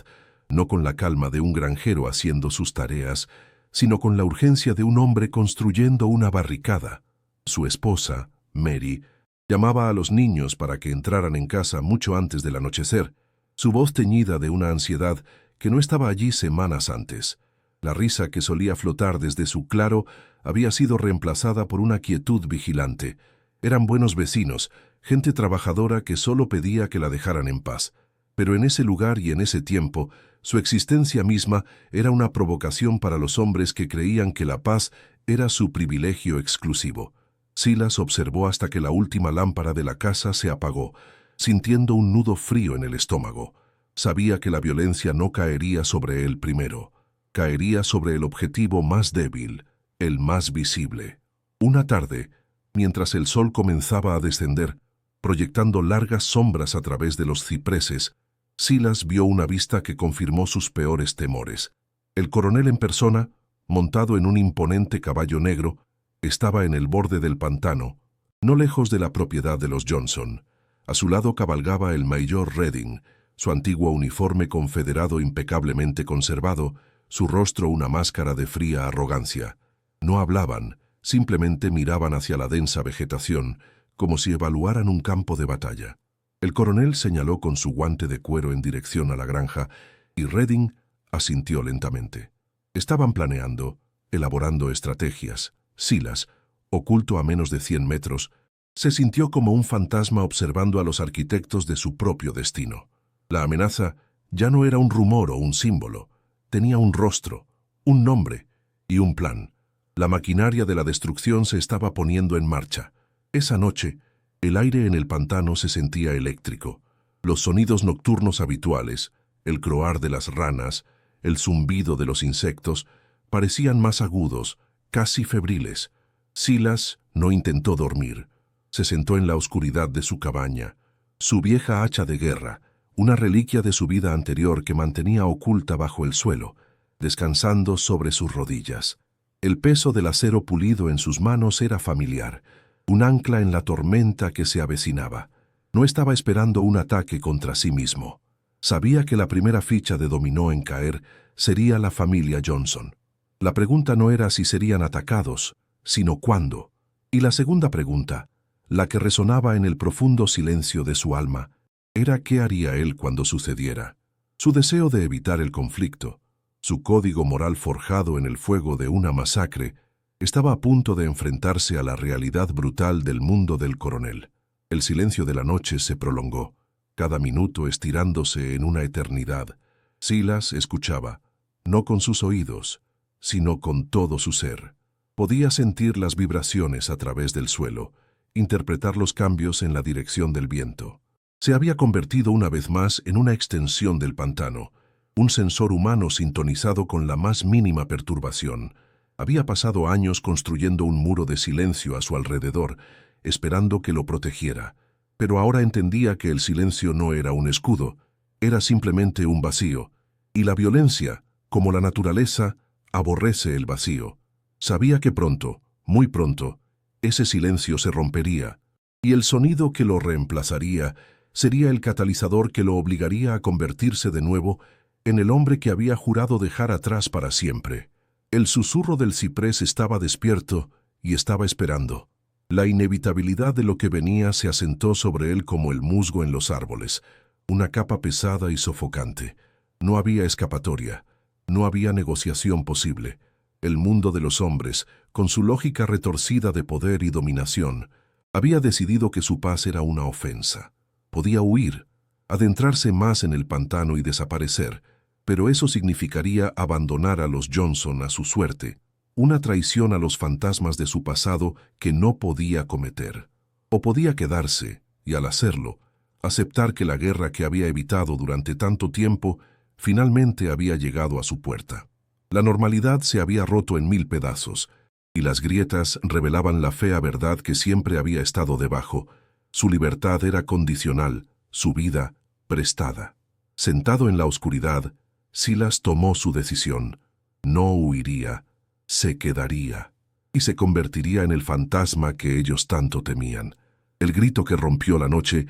Speaker 1: no con la calma de un granjero haciendo sus tareas, sino con la urgencia de un hombre construyendo una barricada. Su esposa, Mary, llamaba a los niños para que entraran en casa mucho antes del anochecer, su voz teñida de una ansiedad que no estaba allí semanas antes. La risa que solía flotar desde su claro había sido reemplazada por una quietud vigilante. Eran buenos vecinos, gente trabajadora que solo pedía que la dejaran en paz. Pero en ese lugar y en ese tiempo, su existencia misma era una provocación para los hombres que creían que la paz era su privilegio exclusivo. Silas observó hasta que la última lámpara de la casa se apagó, sintiendo un nudo frío en el estómago. Sabía que la violencia no caería sobre él primero, caería sobre el objetivo más débil, el más visible. Una tarde, mientras el sol comenzaba a descender, proyectando largas sombras a través de los cipreses, Silas vio una vista que confirmó sus peores temores. El coronel en persona, montado en un imponente caballo negro, estaba en el borde del pantano, no lejos de la propiedad de los Johnson. A su lado cabalgaba el mayor Redding, su antiguo uniforme confederado impecablemente conservado, su rostro una máscara de fría arrogancia. No hablaban, simplemente miraban hacia la densa vegetación, como si evaluaran un campo de batalla. El coronel señaló con su guante de cuero en dirección a la granja, y Redding asintió lentamente. Estaban planeando, elaborando estrategias. Silas, oculto a menos de 100 metros, se sintió como un fantasma observando a los arquitectos de su propio destino. La amenaza ya no era un rumor o un símbolo, tenía un rostro, un nombre y un plan. La maquinaria de la destrucción se estaba poniendo en marcha. Esa noche, el aire en el pantano se sentía eléctrico. Los sonidos nocturnos habituales, el croar de las ranas, el zumbido de los insectos, parecían más agudos, casi febriles. Silas no intentó dormir. Se sentó en la oscuridad de su cabaña. Su vieja hacha de guerra, una reliquia de su vida anterior que mantenía oculta bajo el suelo, descansando sobre sus rodillas. El peso del acero pulido en sus manos era familiar, un ancla en la tormenta que se avecinaba. No estaba esperando un ataque contra sí mismo. Sabía que la primera ficha de dominó en caer sería la familia Johnson. La pregunta no era si serían atacados, sino cuándo. Y la segunda pregunta, la que resonaba en el profundo silencio de su alma, era qué haría él cuando sucediera. Su deseo de evitar el conflicto, su código moral forjado en el fuego de una masacre, estaba a punto de enfrentarse a la realidad brutal del mundo del coronel. El silencio de la noche se prolongó, cada minuto estirándose en una eternidad. Silas escuchaba, no con sus oídos, sino con todo su ser. Podía sentir las vibraciones a través del suelo, interpretar los cambios en la dirección del viento. Se había convertido una vez más en una extensión del pantano, un sensor humano sintonizado con la más mínima perturbación. Había pasado años construyendo un muro de silencio a su alrededor, esperando que lo protegiera, pero ahora entendía que el silencio no era un escudo, era simplemente un vacío, y la violencia, como la naturaleza, aborrece el vacío. Sabía que pronto, muy pronto, ese silencio se rompería, y el sonido que lo reemplazaría sería el catalizador que lo obligaría a convertirse de nuevo en el hombre que había jurado dejar atrás para siempre. El susurro del ciprés estaba despierto y estaba esperando. La inevitabilidad de lo que venía se asentó sobre él como el musgo en los árboles, una capa pesada y sofocante. No había escapatoria, no había negociación posible. El mundo de los hombres, con su lógica retorcida de poder y dominación, había decidido que su paz era una ofensa. Podía huir, adentrarse más en el pantano y desaparecer, pero eso significaría abandonar a los Johnson a su suerte, una traición a los fantasmas de su pasado que no podía cometer. O podía quedarse, y al hacerlo, aceptar que la guerra que había evitado durante tanto tiempo finalmente había llegado a su puerta. La normalidad se había roto en 1000 pedazos, y las grietas revelaban la fea verdad que siempre había estado debajo. Su libertad era condicional, su vida prestada. Sentado en la oscuridad, Silas tomó su decisión. No huiría, se quedaría, y se convertiría en el fantasma que ellos tanto temían. El grito que rompió la noche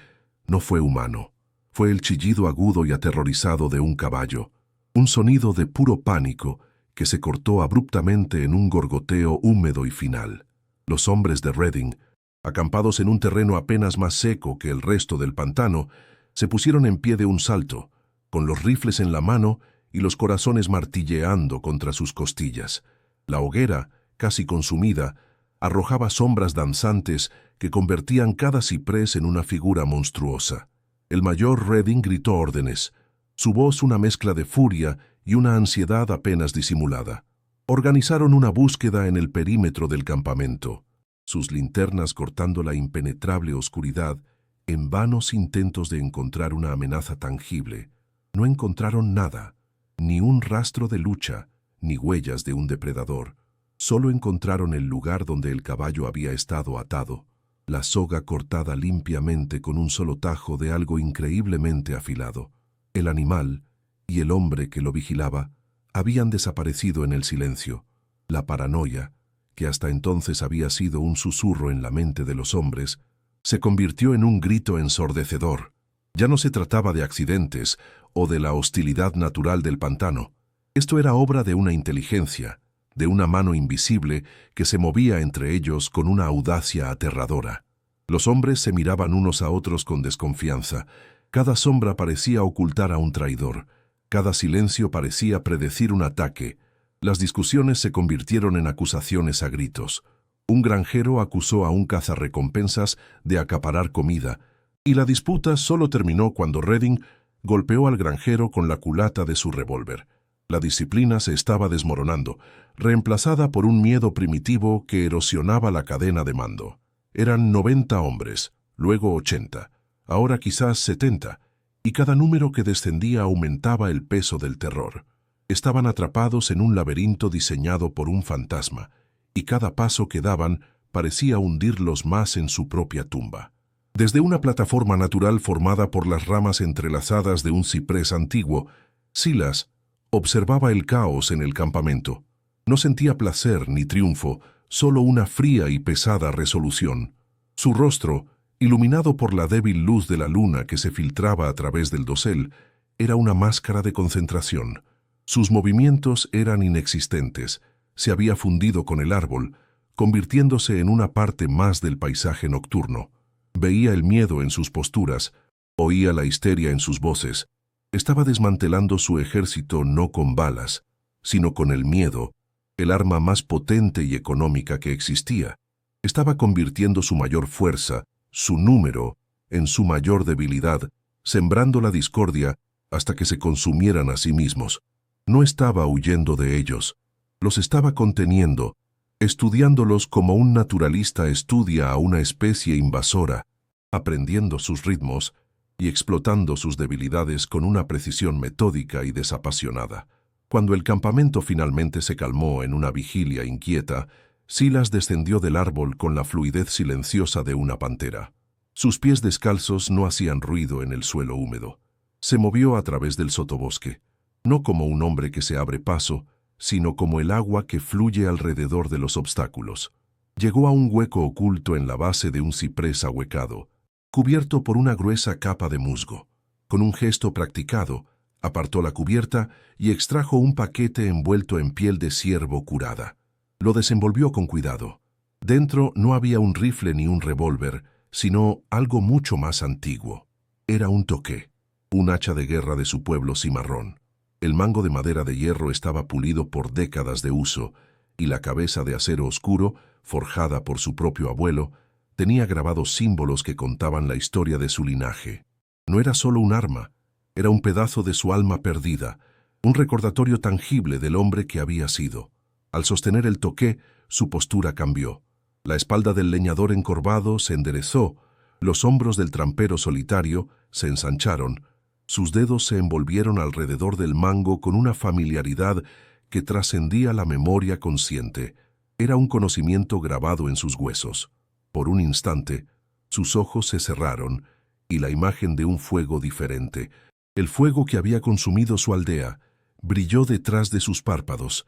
Speaker 1: no fue humano, fue el chillido agudo y aterrorizado de un caballo, un sonido de puro pánico que se cortó abruptamente en un gorgoteo húmedo y final. Los hombres de Reading, acampados en un terreno apenas más seco que el resto del pantano, se pusieron en pie de un salto, con los rifles en la mano y los corazones martilleando contra sus costillas. La hoguera, casi consumida, arrojaba sombras danzantes que convertían cada ciprés en una figura monstruosa. El mayor Reading gritó órdenes, su voz una mezcla de furia y una ansiedad apenas disimulada. Organizaron una búsqueda en el perímetro del campamento, sus linternas cortando la impenetrable oscuridad, en vanos intentos de encontrar una amenaza tangible. No encontraron nada, ni un rastro de lucha, ni huellas de un depredador. Solo encontraron el lugar donde el caballo había estado atado, la soga cortada limpiamente con un solo tajo de algo increíblemente afilado. El animal y el hombre que lo vigilaba habían desaparecido en el silencio. La paranoia, que hasta entonces había sido un susurro en la mente de los hombres, se convirtió en un grito ensordecedor. Ya no se trataba de accidentes o de la hostilidad natural del pantano. Esto era obra de una inteligencia, de una mano invisible que se movía entre ellos con una audacia aterradora. Los hombres se miraban unos a otros con desconfianza. Cada sombra parecía ocultar a un traidor. Cada silencio parecía predecir un ataque. Las discusiones se convirtieron en acusaciones a gritos. Un granjero acusó a un cazarrecompensas de acaparar comida, y la disputa solo terminó cuando Reading golpeó al granjero con la culata de su revólver. La disciplina se estaba desmoronando, reemplazada por un miedo primitivo que erosionaba la cadena de mando. Eran 90 hombres, luego 80, ahora quizás 70, y cada número que descendía aumentaba el peso del terror. Estaban atrapados en un laberinto diseñado por un fantasma, y cada paso que daban parecía hundirlos más en su propia tumba. Desde una plataforma natural formada por las ramas entrelazadas de un ciprés antiguo, Silas observaba el caos en el campamento. No sentía placer ni triunfo, solo una fría y pesada resolución. Su rostro, iluminado por la débil luz de la luna que se filtraba a través del dosel, era una máscara de concentración. Sus movimientos eran inexistentes. Se había fundido con el árbol, convirtiéndose en una parte más del paisaje nocturno. Veía el miedo en sus posturas, oía la histeria en sus voces. Estaba desmantelando su ejército no con balas, sino con el miedo, el arma más potente y económica que existía. Estaba convirtiendo su mayor fuerza, su número, en su mayor debilidad, sembrando la discordia hasta que se consumieran a sí mismos. No estaba huyendo de ellos, los estaba conteniendo, estudiándolos como un naturalista estudia a una especie invasora, aprendiendo sus ritmos y explotando sus debilidades con una precisión metódica y desapasionada. Cuando el campamento finalmente se calmó en una vigilia inquieta, Silas descendió del árbol con la fluidez silenciosa de una pantera. Sus pies descalzos no hacían ruido en el suelo húmedo. Se movió a través del sotobosque, no como un hombre que se abre paso, sino como el agua que fluye alrededor de los obstáculos. Llegó a un hueco oculto en la base de un ciprés ahuecado, cubierto por una gruesa capa de musgo. Con un gesto practicado, apartó la cubierta y extrajo un paquete envuelto en piel de ciervo curada. Lo desenvolvió con cuidado. Dentro no había un rifle ni un revólver, sino algo mucho más antiguo. Era un toqué, un hacha de guerra de su pueblo cimarrón. El mango de madera de hierro estaba pulido por décadas de uso, y la cabeza de acero oscuro, forjada por su propio abuelo, tenía grabados símbolos que contaban la historia de su linaje. No era solo un arma, era un pedazo de su alma perdida, un recordatorio tangible del hombre que había sido. Al sostener el toqué, su postura cambió. La espalda del leñador encorvado se enderezó, los hombros del trampero solitario se ensancharon, sus dedos se envolvieron alrededor del mango con una familiaridad que trascendía la memoria consciente. Era un conocimiento grabado en sus huesos. Por un instante, sus ojos se cerraron y la imagen de un fuego diferente, el fuego que había consumido su aldea, brilló detrás de sus párpados.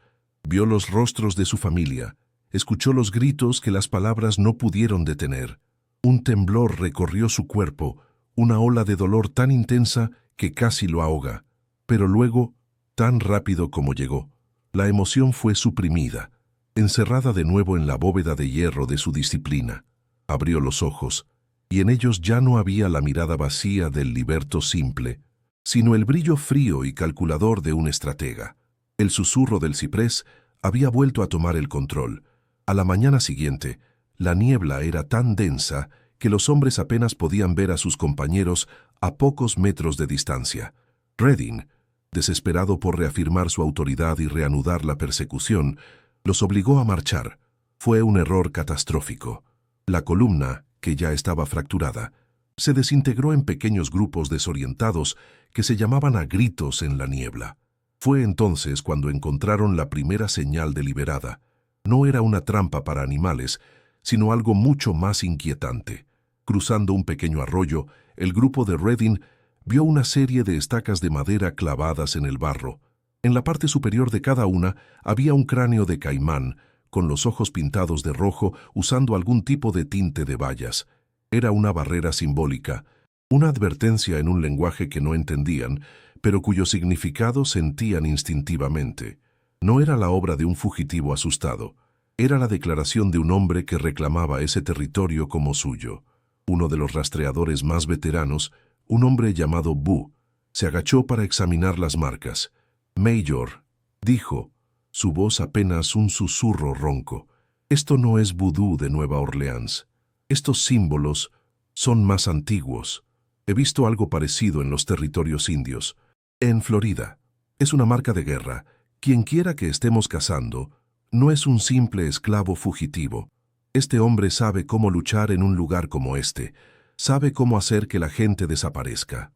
Speaker 1: Vio los rostros de su familia, escuchó los gritos que las palabras no pudieron detener. Un temblor recorrió su cuerpo, una ola de dolor tan intensa que casi lo ahoga, pero luego, tan rápido como llegó, la emoción fue suprimida, encerrada de nuevo en la bóveda de hierro de su disciplina. Abrió los ojos, y en ellos ya no había la mirada vacía del liberto simple, sino el brillo frío y calculador de un estratega. El susurro del ciprés había vuelto a tomar el control. A la mañana siguiente, la niebla era tan densa que los hombres apenas podían ver a sus compañeros a pocos metros de distancia. Redding, desesperado por reafirmar su autoridad y reanudar la persecución, los obligó a marchar. Fue un error catastrófico. La columna, que ya estaba fracturada, se desintegró en pequeños grupos desorientados que se llamaban a gritos en la niebla. Fue entonces cuando encontraron la primera señal deliberada. No era una trampa para animales, sino algo mucho más inquietante. Cruzando un pequeño arroyo, el grupo de Redding vio una serie de estacas de madera clavadas en el barro. En la parte superior de cada una había un cráneo de caimán, con los ojos pintados de rojo usando algún tipo de tinte de bayas. Era una barrera simbólica, una advertencia en un lenguaje que no entendían, pero cuyo significado sentían instintivamente. No era la obra de un fugitivo asustado, era la declaración de un hombre que reclamaba ese territorio como suyo. Uno de los rastreadores más veteranos, un hombre llamado Bu, se agachó para examinar las marcas. «Major», dijo, su voz apenas un susurro ronco, «esto no es vudú de Nueva Orleans. Estos símbolos son más antiguos. He visto algo parecido en los territorios indios. En Florida. Es una marca de guerra. Quien quiera que estemos cazando no es un simple esclavo fugitivo. Este hombre sabe cómo luchar en un lugar como este. Sabe cómo hacer que la gente desaparezca.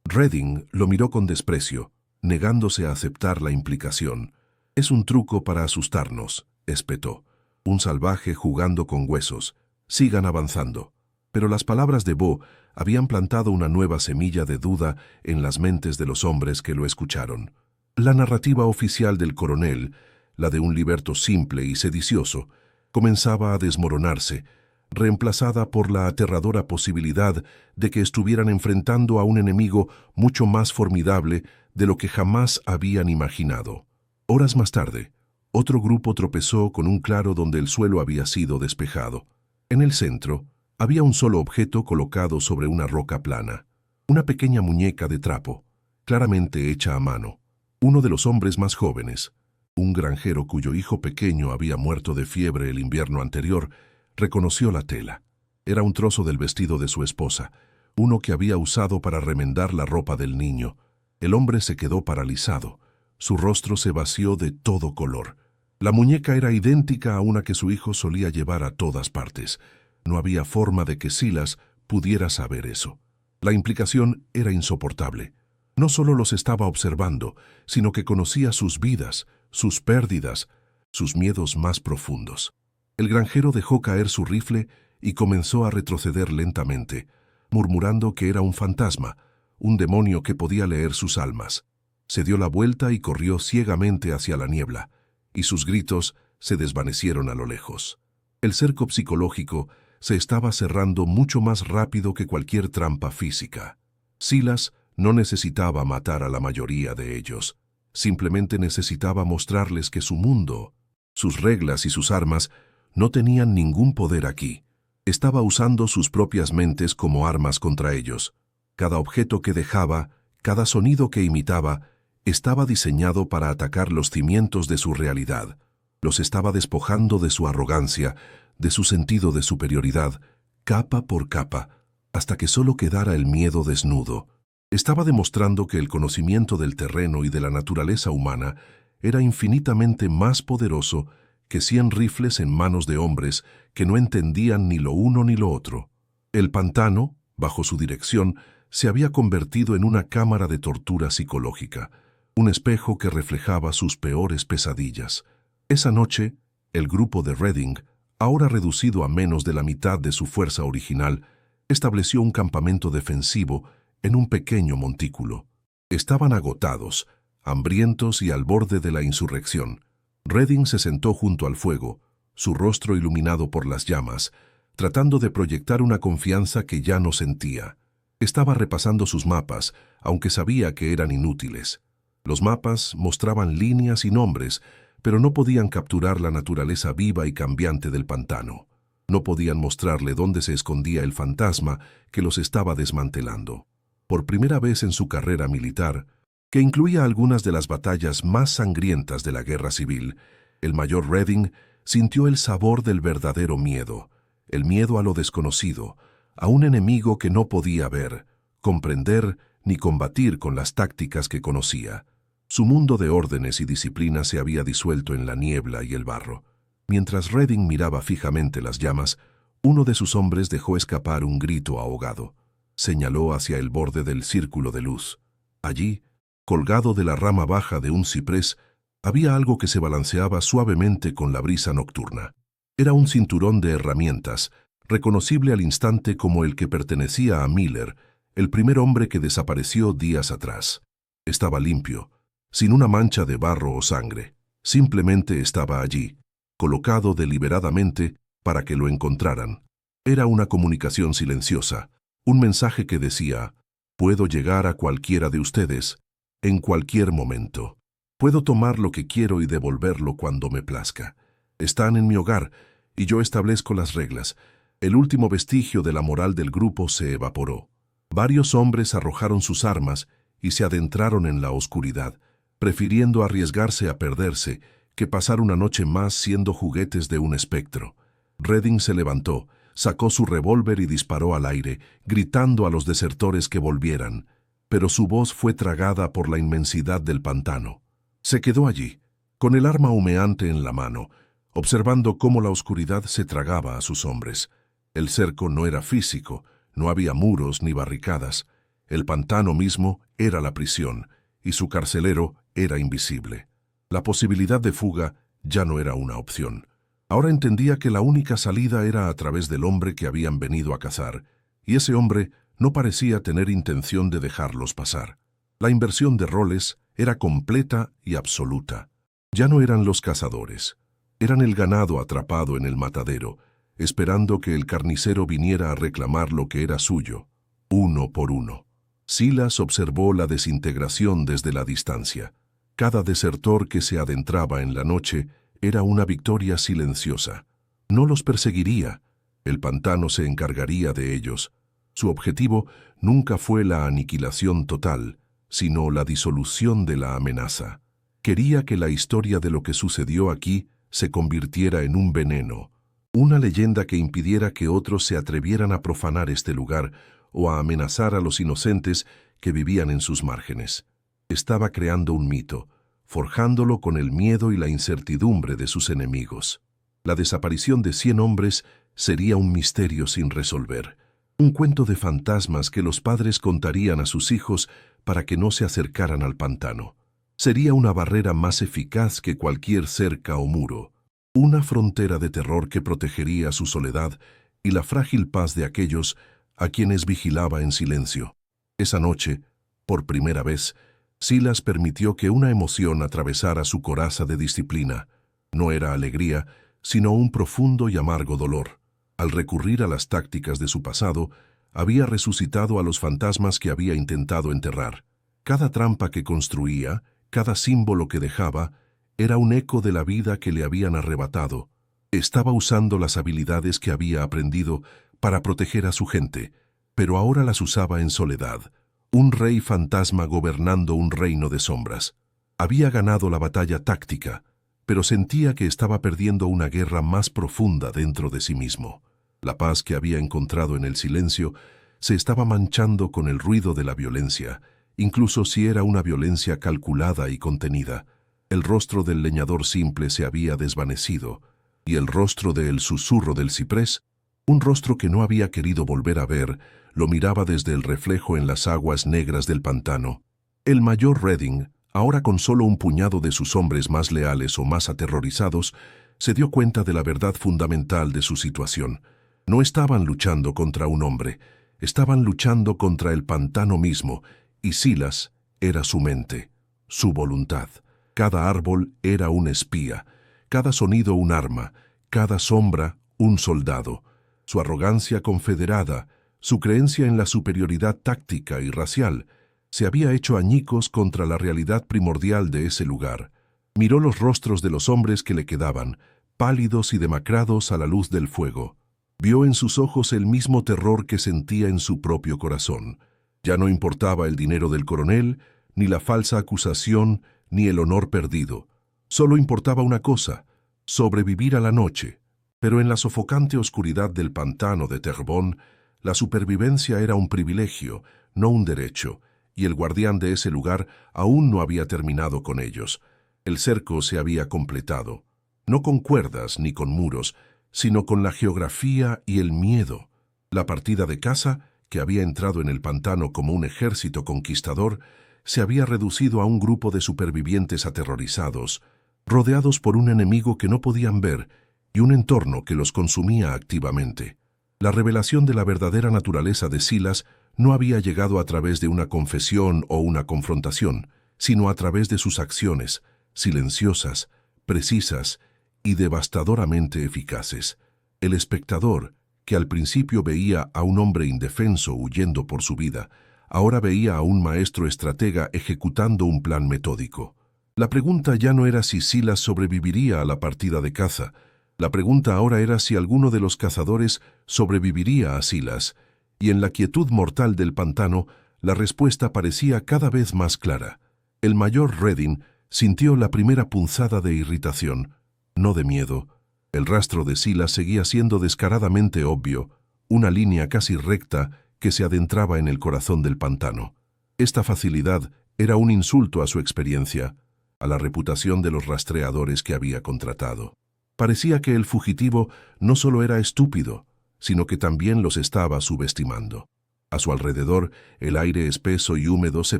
Speaker 1: Redding lo miró con desprecio. negándose a aceptar la implicación. «Es un truco para asustarnos», espetó. «Un salvaje jugando con huesos. Sigan avanzando». Pero las palabras de Bo habían plantado una nueva semilla de duda en las mentes de los hombres que lo escucharon. La narrativa oficial del coronel, la de un liberto simple y sedicioso, comenzaba a desmoronarse, reemplazada por la aterradora posibilidad de que estuvieran enfrentando a un enemigo mucho más formidable de lo que jamás habían imaginado. Horas más tarde, otro grupo tropezó con un claro donde el suelo había sido despejado. En el centro, había un solo objeto colocado sobre una roca plana, una pequeña muñeca de trapo, claramente hecha a mano. Uno de los hombres más jóvenes, un granjero cuyo hijo pequeño había muerto de fiebre el invierno anterior, reconoció la tela. Era un trozo del vestido de su esposa, uno que había usado para remendar la ropa del niño. El hombre se quedó paralizado. Su rostro se vació de todo color. La muñeca era idéntica a una que su hijo solía llevar a todas partes. No había forma de que Silas pudiera saber eso. La implicación era insoportable. No solo los estaba observando, sino que conocía sus vidas, sus pérdidas, sus miedos más profundos. El granjero dejó caer su rifle y comenzó a retroceder lentamente, murmurando que era un fantasma, un demonio que podía leer sus almas. Se dio la vuelta y corrió ciegamente hacia la niebla, y sus gritos se desvanecieron a lo lejos. El cerco psicológico se estaba cerrando mucho más rápido que cualquier trampa física. Silas no necesitaba matar a la mayoría de ellos. Simplemente necesitaba mostrarles que su mundo, sus reglas y sus armas no tenían ningún poder aquí. Estaba usando sus propias mentes como armas contra ellos. Cada objeto que dejaba, cada sonido que imitaba, estaba diseñado para atacar los cimientos de su realidad. Los estaba despojando de su arrogancia, de su sentido de superioridad, capa por capa, hasta que solo quedara el miedo desnudo. Estaba demostrando que el conocimiento del terreno y de la naturaleza humana era infinitamente más poderoso que 100 rifles en manos de hombres que no entendían ni lo uno ni lo otro. El pantano, bajo su dirección, se había convertido en una cámara de tortura psicológica, un espejo que reflejaba sus peores pesadillas. Esa noche, el grupo de Redding, ahora reducido a menos de la mitad de su fuerza original, estableció un campamento defensivo en un pequeño montículo. Estaban agotados, hambrientos y al borde de la insurrección. Redding se sentó junto al fuego, su rostro iluminado por las llamas, tratando de proyectar una confianza que ya no sentía. Estaba repasando sus mapas, aunque sabía que eran inútiles. Los mapas mostraban líneas y nombres, pero no podían capturar la naturaleza viva y cambiante del pantano. No podían mostrarle dónde se escondía el fantasma que los estaba desmantelando. Por primera vez en su carrera militar, que incluía algunas de las batallas más sangrientas de la guerra civil, el mayor Redding sintió el sabor del verdadero miedo, el miedo a lo desconocido, a un enemigo que no podía ver, comprender ni combatir con las tácticas que conocía. Su mundo de órdenes y disciplina se había disuelto en la niebla y el barro. Mientras Redding miraba fijamente las llamas, uno de sus hombres dejó escapar un grito ahogado. Señaló hacia el borde del círculo de luz. Allí, colgado de la rama baja de un ciprés, había algo que se balanceaba suavemente con la brisa nocturna. Era un cinturón de herramientas, reconocible al instante como el que pertenecía a Miller, el primer hombre que desapareció días atrás. Estaba limpio, sin una mancha de barro o sangre. Simplemente estaba allí, colocado deliberadamente para que lo encontraran. Era una comunicación silenciosa, un mensaje que decía: «Puedo llegar a cualquiera de ustedes, en cualquier momento. Puedo tomar lo que quiero y devolverlo cuando me plazca. Están en mi hogar, y yo establezco las reglas». El último vestigio de la moral del grupo se evaporó. Varios hombres arrojaron sus armas y se adentraron en la oscuridad, prefiriendo arriesgarse a perderse que pasar una noche más siendo juguetes de un espectro. Redding se levantó, sacó su revólver y disparó al aire, gritando a los desertores que volvieran, pero su voz fue tragada por la inmensidad del pantano. Se quedó allí, con el arma humeante en la mano, observando cómo la oscuridad se tragaba a sus hombres. El cerco no era físico, no había muros ni barricadas. El pantano mismo era la prisión, y su carcelero era invisible. La posibilidad de fuga ya no era una opción. Ahora entendía que la única salida era a través del hombre que habían venido a cazar, y ese hombre no parecía tener intención de dejarlos pasar. La inversión de roles era completa y absoluta. Ya no eran los cazadores, eran el ganado atrapado en el matadero, esperando que el carnicero viniera a reclamar lo que era suyo, uno por uno. Silas observó la desintegración desde la distancia. Cada desertor que se adentraba en la noche era una victoria silenciosa. No los perseguiría, el pantano se encargaría de ellos. Su objetivo nunca fue la aniquilación total, sino la disolución de la amenaza. Quería que la historia de lo que sucedió aquí se convirtiera en un veneno, una leyenda que impidiera que otros se atrevieran a profanar este lugar o a amenazar a los inocentes que vivían en sus márgenes. Estaba creando un mito, forjándolo con el miedo y la incertidumbre de sus enemigos. La desaparición de 100 hombres sería un misterio sin resolver, un cuento de fantasmas que los padres contarían a sus hijos para que no se acercaran al pantano. Sería una barrera más eficaz que cualquier cerca o muro, una frontera de terror que protegería su soledad y la frágil paz de aquellos a quienes vigilaba en silencio. Esa noche, por primera vez, Silas permitió que una emoción atravesara su coraza de disciplina. No era alegría, sino un profundo y amargo dolor. Al recurrir a las tácticas de su pasado, había resucitado a los fantasmas que había intentado enterrar. Cada trampa que construía, cada símbolo que dejaba, era un eco de la vida que le habían arrebatado. Estaba usando las habilidades que había aprendido para proteger a su gente, pero ahora las usaba en soledad, un rey fantasma gobernando un reino de sombras. Había ganado la batalla táctica, pero sentía que estaba perdiendo una guerra más profunda dentro de sí mismo. La paz que había encontrado en el silencio se estaba manchando con el ruido de la violencia, incluso si era una violencia calculada y contenida. El rostro del leñador simple se había desvanecido, y el rostro del susurro del ciprés, un rostro que no había querido volver a ver, lo miraba desde el reflejo en las aguas negras del pantano. El mayor Redding, ahora con solo un puñado de sus hombres más leales o más aterrorizados, se dio cuenta de la verdad fundamental de su situación. No estaban luchando contra un hombre, estaban luchando contra el pantano mismo, y Silas era su mente, su voluntad. Cada árbol era un espía, cada sonido un arma, cada sombra un soldado. Su arrogancia confederada, su creencia en la superioridad táctica y racial, se había hecho añicos contra la realidad primordial de ese lugar. Miró los rostros de los hombres que le quedaban, pálidos y demacrados a la luz del fuego. Vio en sus ojos el mismo terror que sentía en su propio corazón. Ya no importaba el dinero del coronel, ni la falsa acusación, ni el honor perdido. Solo importaba una cosa: sobrevivir a la noche. Pero en la sofocante oscuridad del pantano de Terrebonne, la supervivencia era un privilegio, no un derecho, y el guardián de ese lugar aún no había terminado con ellos. El cerco se había completado, no con cuerdas ni con muros, sino con la geografía y el miedo. La partida de caza, que había entrado en el pantano como un ejército conquistador, se había reducido a un grupo de supervivientes aterrorizados, rodeados por un enemigo que no podían ver y un entorno que los consumía activamente. La revelación de la verdadera naturaleza de Silas no había llegado a través de una confesión o una confrontación, sino a través de sus acciones, silenciosas, precisas y devastadoramente eficaces. El espectador, que al principio veía a un hombre indefenso huyendo por su vida, ahora veía a un maestro estratega ejecutando un plan metódico. La pregunta ya no era si Silas sobreviviría a la partida de caza. La pregunta ahora era si alguno de los cazadores sobreviviría a Silas, y en la quietud mortal del pantano, la respuesta parecía cada vez más clara. El mayor Redding sintió la primera punzada de irritación, no de miedo. El rastro de Silas seguía siendo descaradamente obvio, una línea casi recta que se adentraba en el corazón del pantano. Esta facilidad era un insulto a su experiencia, a la reputación de los rastreadores que había contratado. Parecía que el fugitivo no solo era estúpido, sino que también los estaba subestimando. A su alrededor, el aire espeso y húmedo se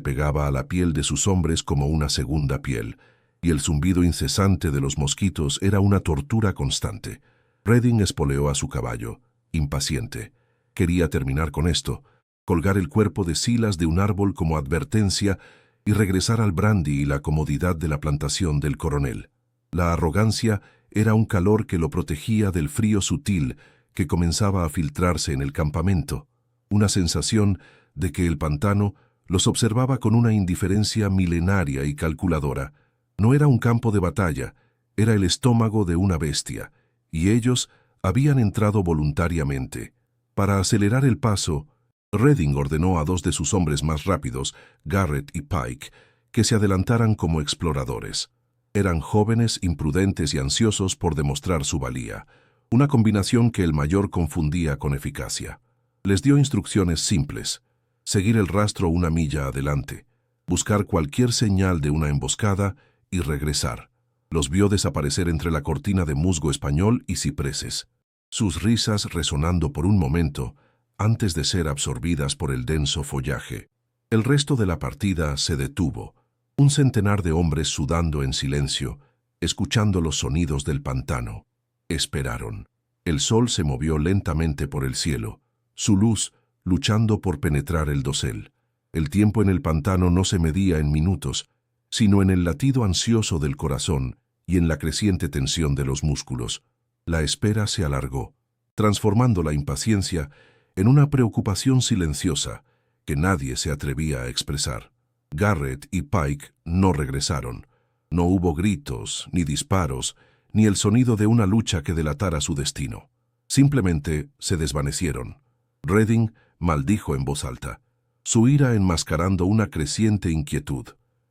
Speaker 1: pegaba a la piel de sus hombres como una segunda piel, y el zumbido incesante de los mosquitos era una tortura constante. Redding espoleó a su caballo, impaciente. Quería terminar con esto, colgar el cuerpo de Silas de un árbol como advertencia y regresar al brandy y la comodidad de la plantación del coronel. La arrogancia era un calor que lo protegía del frío sutil que comenzaba a filtrarse en el campamento, una sensación de que el pantano los observaba con una indiferencia milenaria y calculadora. No era un campo de batalla, era el estómago de una bestia, y ellos habían entrado voluntariamente. Para acelerar el paso, Redding ordenó a dos de sus hombres más rápidos, Garrett y Pike, que se adelantaran como exploradores. Eran jóvenes, imprudentes y ansiosos por demostrar su valía, una combinación que el mayor confundía con eficacia. Les dio instrucciones simples: seguir el rastro una milla adelante, buscar cualquier señal de una emboscada y regresar. Los vio desaparecer entre la cortina de musgo español y cipreses, sus risas resonando por un momento antes de ser absorbidas por el denso follaje. El resto de la partida se detuvo, un centenar de hombres sudando en silencio, escuchando los sonidos del pantano. Esperaron. El sol se movió lentamente por el cielo, su luz luchando por penetrar el dosel. El tiempo en el pantano no se medía en minutos, sino en el latido ansioso del corazón y en la creciente tensión de los músculos. La espera se alargó, transformando la impaciencia en una preocupación silenciosa que nadie se atrevía a expresar. Garrett y Pike no regresaron. No hubo gritos, ni disparos, ni el sonido de una lucha que delatara su destino. Simplemente se desvanecieron. Redding maldijo en voz alta, su ira enmascarando una creciente inquietud.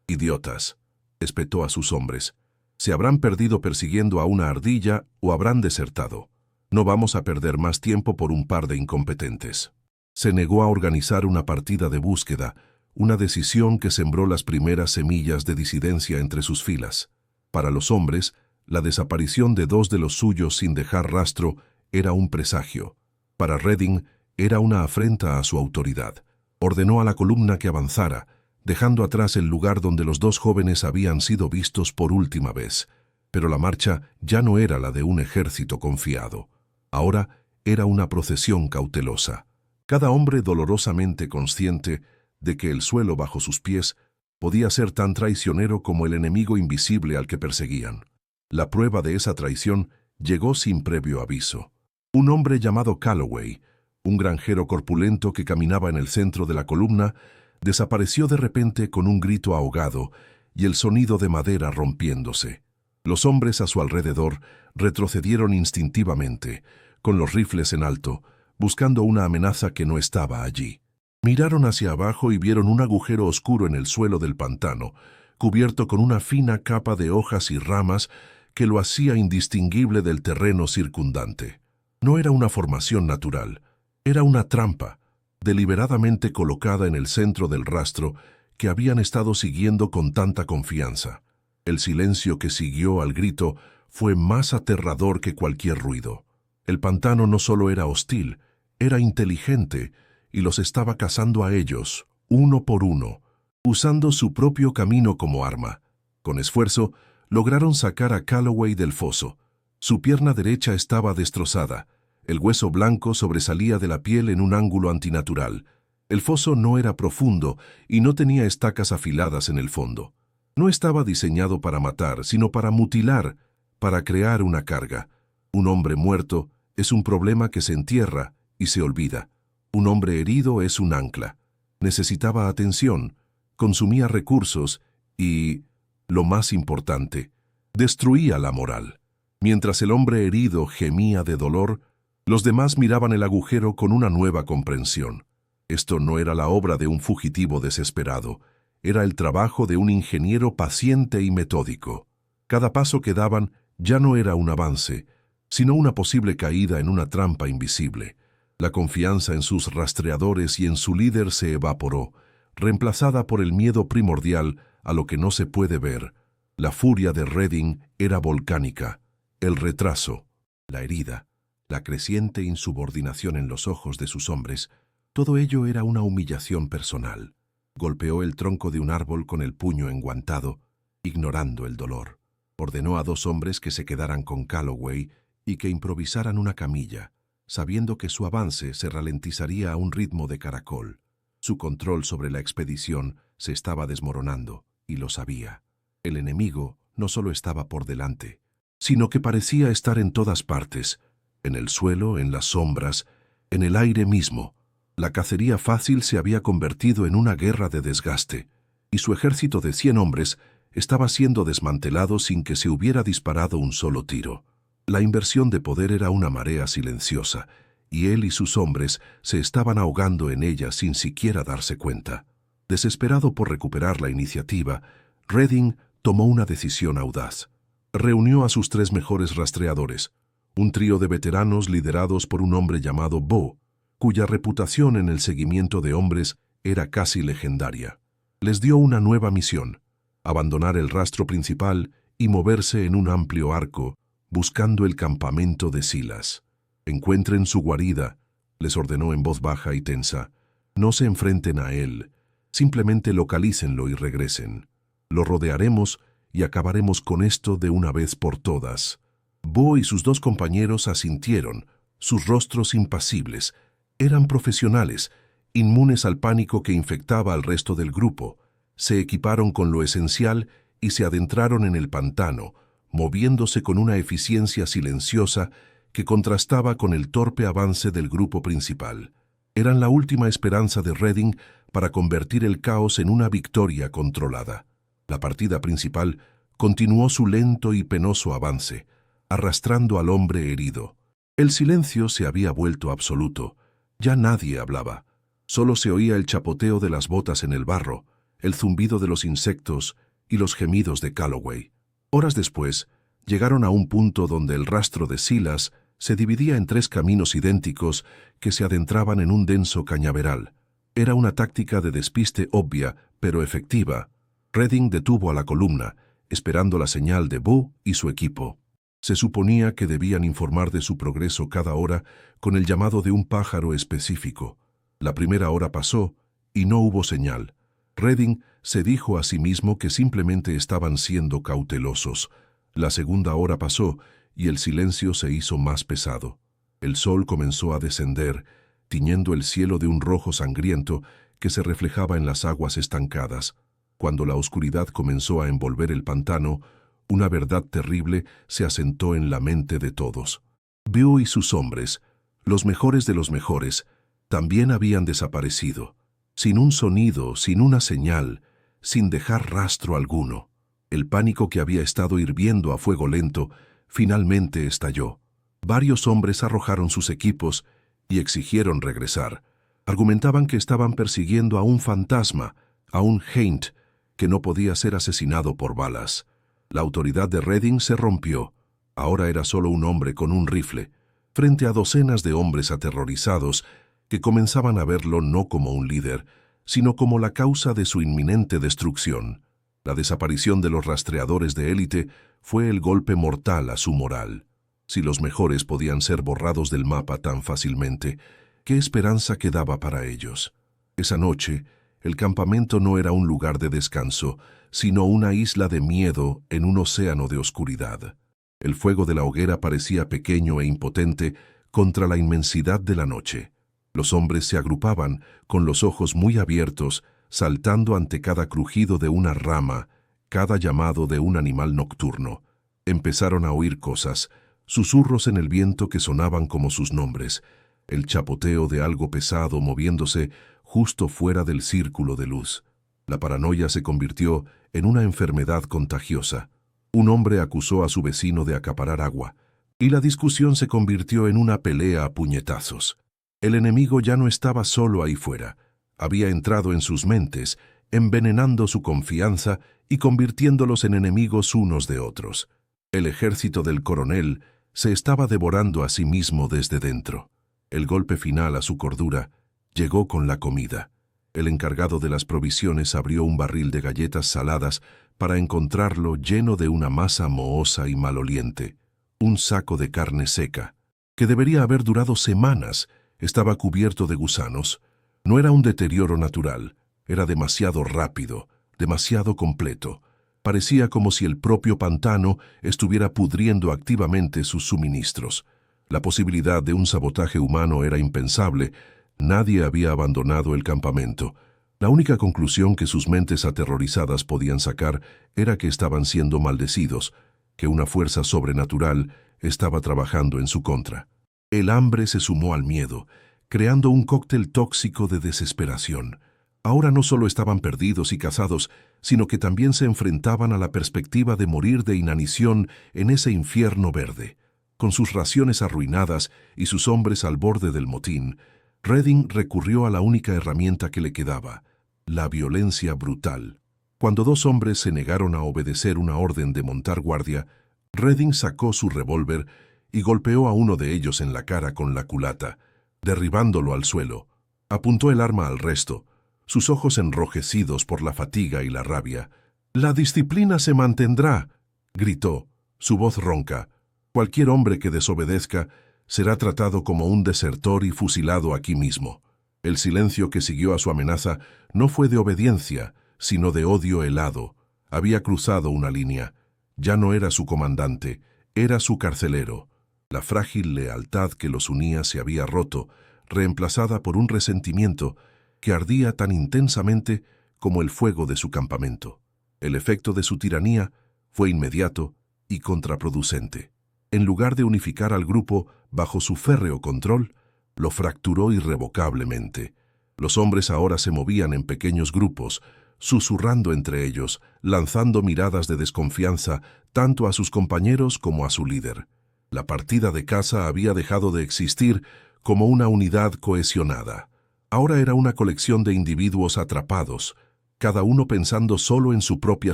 Speaker 1: «Idiotas», espetó a sus hombres. «Se habrán perdido persiguiendo a una ardilla o habrán desertado. No vamos a perder más tiempo por un par de incompetentes». Se negó a organizar una partida de búsqueda, una decisión que sembró las primeras semillas de disidencia entre sus filas. Para los hombres, la desaparición de dos de los suyos sin dejar rastro era un presagio. Para Redding, era una afrenta a su autoridad. Ordenó a la columna que avanzara, dejando atrás el lugar donde los dos jóvenes habían sido vistos por última vez. Pero la marcha ya no era la de un ejército confiado. Ahora era una procesión cautelosa. Cada hombre dolorosamente consciente de que el suelo bajo sus pies podía ser tan traicionero como el enemigo invisible al que perseguían. La prueba de esa traición llegó sin previo aviso. Un hombre llamado Calloway, un granjero corpulento que caminaba en el centro de la columna, desapareció de repente con un grito ahogado y el sonido de madera rompiéndose. Los hombres a su alrededor retrocedieron instintivamente, con los rifles en alto, buscando una amenaza que no estaba allí. Miraron hacia abajo y vieron un agujero oscuro en el suelo del pantano, cubierto con una fina capa de hojas y ramas que lo hacía indistinguible del terreno circundante. No era una formación natural, era una trampa, deliberadamente colocada en el centro del rastro que habían estado siguiendo con tanta confianza. El silencio que siguió al grito fue más aterrador que cualquier ruido. El pantano no solo era hostil, era inteligente y los estaba cazando a ellos, uno por uno, usando su propio camino como arma. Con esfuerzo, lograron sacar a Calloway del foso. Su pierna derecha estaba destrozada. El hueso blanco sobresalía de la piel en un ángulo antinatural. El foso no era profundo y no tenía estacas afiladas en el fondo. No estaba diseñado para matar, sino para mutilar, para crear una carga. Un hombre muerto es un problema que se entierra y se olvida. Un hombre herido es un ancla. Necesitaba atención, consumía recursos y, lo más importante, destruía la moral. Mientras el hombre herido gemía de dolor, los demás miraban el agujero con una nueva comprensión. Esto no era la obra de un fugitivo desesperado, era el trabajo de un ingeniero paciente y metódico. Cada paso que daban ya no era un avance, sino una posible caída en una trampa invisible. La confianza en sus rastreadores y en su líder se evaporó, reemplazada por el miedo primordial a lo que no se puede ver. La furia de Redding era volcánica. El retraso, la herida, la creciente insubordinación en los ojos de sus hombres Todo ello era una humillación personal. Golpeó el tronco de un árbol con el puño enguantado, ignorando el dolor. Ordenó a 2 hombres que se quedaran con Calloway y que improvisaran una camilla, sabiendo que su avance se ralentizaría a un ritmo de caracol. Su control sobre la expedición se estaba desmoronando, y lo sabía. El enemigo no solo estaba por delante, sino que parecía estar en todas partes, en el suelo, en las sombras, en el aire mismo. La cacería fácil se había convertido en una guerra de desgaste, y su ejército de 100 hombres estaba siendo desmantelado sin que se hubiera disparado un solo tiro. La inversión de poder era una marea silenciosa, y él y sus hombres se estaban ahogando en ella sin siquiera darse cuenta. Desesperado por recuperar la iniciativa, Redding tomó una decisión audaz. Reunió a sus 3 mejores rastreadores, un trío de veteranos liderados por un hombre llamado Bo, cuya reputación en el seguimiento de hombres era casi legendaria. Les dio una nueva misión: abandonar el rastro principal y moverse en un amplio arco, buscando el campamento de Silas. «Encuentren su guarida», les ordenó en voz baja y tensa. «No se enfrenten a él, simplemente localícenlo y regresen. Lo rodearemos y acabaremos con esto de una vez por todas». Bo y sus 2 compañeros asintieron, sus rostros impasibles. Eran profesionales, inmunes al pánico que infectaba al resto del grupo. Se equiparon con lo esencial y se adentraron en el pantano, moviéndose con una eficiencia silenciosa que contrastaba con el torpe avance del grupo principal. Eran la última esperanza de Redding para convertir el caos en una victoria controlada. La partida principal continuó su lento y penoso avance, arrastrando al hombre herido. El silencio se había vuelto absoluto. Ya nadie hablaba. Solo se oía el chapoteo de las botas en el barro, el zumbido de los insectos y los gemidos de Calloway. Horas después, llegaron a un punto donde el rastro de Silas se dividía en 3 caminos idénticos que se adentraban en un denso cañaveral. Era una táctica de despiste obvia, pero efectiva. Redding detuvo a la columna, esperando la señal de Bo y su equipo. Se suponía que debían informar de su progreso cada hora con el llamado de un pájaro específico. La primera hora pasó y no hubo señal. Redding se dijo a sí mismo que simplemente estaban siendo cautelosos. La segunda hora pasó y el silencio se hizo más pesado. El sol comenzó a descender, tiñendo el cielo de un rojo sangriento que se reflejaba en las aguas estancadas. Cuando la oscuridad comenzó a envolver el pantano, una verdad terrible se asentó en la mente de todos. Bo y sus hombres, los mejores de los mejores, también habían desaparecido, sin un sonido, sin una señal, sin dejar rastro alguno. El pánico que había estado hirviendo a fuego lento finalmente estalló. Varios hombres arrojaron sus equipos y exigieron regresar. Argumentaban que estaban persiguiendo a un fantasma, a un Haint, que no podía ser asesinado por balas. La autoridad de Redding se rompió. Ahora era solo un hombre con un rifle, frente a docenas de hombres aterrorizados que comenzaban a verlo no como un líder, sino como la causa de su inminente destrucción. La desaparición de los rastreadores de élite fue el golpe mortal a su moral. Si los mejores podían ser borrados del mapa tan fácilmente, ¿qué esperanza quedaba para ellos? Esa noche, el campamento no era un lugar de descanso, sino una isla de miedo en un océano de oscuridad. El fuego de la hoguera parecía pequeño e impotente contra la inmensidad de la noche. Los hombres se agrupaban, con los ojos muy abiertos, saltando ante cada crujido de una rama, cada llamado de un animal nocturno. Empezaron a oír cosas, susurros en el viento que sonaban como sus nombres, el chapoteo de algo pesado moviéndose justo fuera del círculo de luz. La paranoia se convirtió en una enfermedad contagiosa. Un hombre acusó a su vecino de acaparar agua, y la discusión se convirtió en una pelea a puñetazos. El enemigo ya no estaba solo ahí fuera. Había entrado en sus mentes, envenenando su confianza y convirtiéndolos en enemigos unos de otros. El ejército del coronel se estaba devorando a sí mismo desde dentro. El golpe final a su cordura llegó con la comida. El encargado de las provisiones abrió un barril de galletas saladas para encontrarlo lleno de una masa mohosa y maloliente. Un saco de carne seca, que debería haber durado semanas, estaba cubierto de gusanos. No era un deterioro natural, era demasiado rápido, demasiado completo. Parecía como si el propio pantano estuviera pudriendo activamente sus suministros. La posibilidad de un sabotaje humano era impensable. Nadie había abandonado el campamento. La única conclusión que sus mentes aterrorizadas podían sacar era que estaban siendo maldecidos, que una fuerza sobrenatural estaba trabajando en su contra. El hambre se sumó al miedo, creando un cóctel tóxico de desesperación. Ahora no solo estaban perdidos y casados, sino que también se enfrentaban a la perspectiva de morir de inanición en ese infierno verde. Con sus raciones arruinadas y sus hombres al borde del motín, Redding recurrió a la única herramienta que le quedaba, la violencia brutal. Cuando dos hombres se negaron a obedecer una orden de montar guardia, Redding sacó su revólver y golpeó a uno de ellos en la cara con la culata, derribándolo al suelo. Apuntó el arma al resto, sus ojos enrojecidos por la fatiga y la rabia. «La disciplina se mantendrá», gritó, su voz ronca. «Cualquier hombre que desobedezca será tratado como un desertor y fusilado aquí mismo». El silencio que siguió a su amenaza no fue de obediencia, sino de odio helado. Había cruzado una línea. Ya no era su comandante, era su carcelero. La frágil lealtad que los unía se había roto, reemplazada por un resentimiento que ardía tan intensamente como el fuego de su campamento. El efecto de su tiranía fue inmediato y contraproducente. En lugar de unificar al grupo bajo su férreo control, lo fracturó irrevocablemente. Los hombres ahora se movían en pequeños grupos, susurrando entre ellos, lanzando miradas de desconfianza tanto a sus compañeros como a su líder. La partida de caza había dejado de existir como una unidad cohesionada. Ahora era una colección de individuos atrapados, cada uno pensando solo en su propia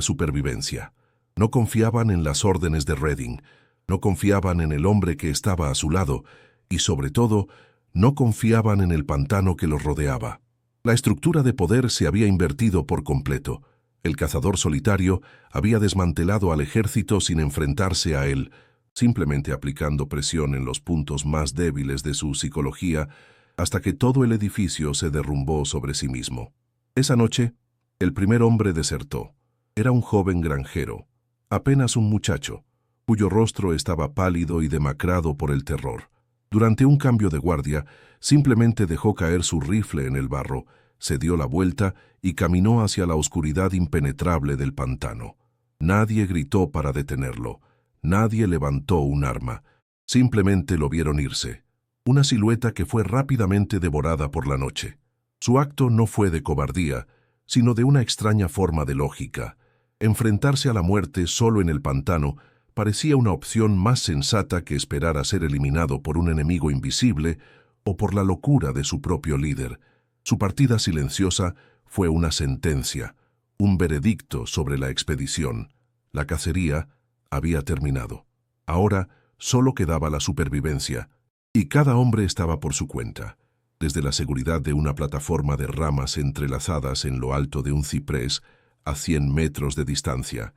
Speaker 1: supervivencia. No confiaban en las órdenes de Redding, no confiaban en el hombre que estaba a su lado y, sobre todo, no confiaban en el pantano que los rodeaba. La estructura de poder se había invertido por completo. El cazador solitario había desmantelado al ejército sin enfrentarse a él, simplemente aplicando presión en los puntos más débiles de su psicología hasta que todo el edificio se derrumbó sobre sí mismo. Esa noche, el primer hombre desertó. Era un joven granjero, apenas un muchacho, cuyo rostro estaba pálido y demacrado por el terror. Durante un cambio de guardia, simplemente dejó caer su rifle en el barro, se dio la vuelta y caminó hacia la oscuridad impenetrable del pantano. Nadie gritó para detenerlo, nadie levantó un arma, simplemente lo vieron irse. Una silueta que fue rápidamente devorada por la noche. Su acto no fue de cobardía, sino de una extraña forma de lógica. Enfrentarse a la muerte solo en el pantano parecía una opción más sensata que esperar a ser eliminado por un enemigo invisible o por la locura de su propio líder. Su partida silenciosa fue una sentencia, un veredicto sobre la expedición. La cacería había terminado. Ahora solo quedaba la supervivencia, y cada hombre estaba por su cuenta. Desde la seguridad de una plataforma de ramas entrelazadas en lo alto de un ciprés, a 100 metros de distancia,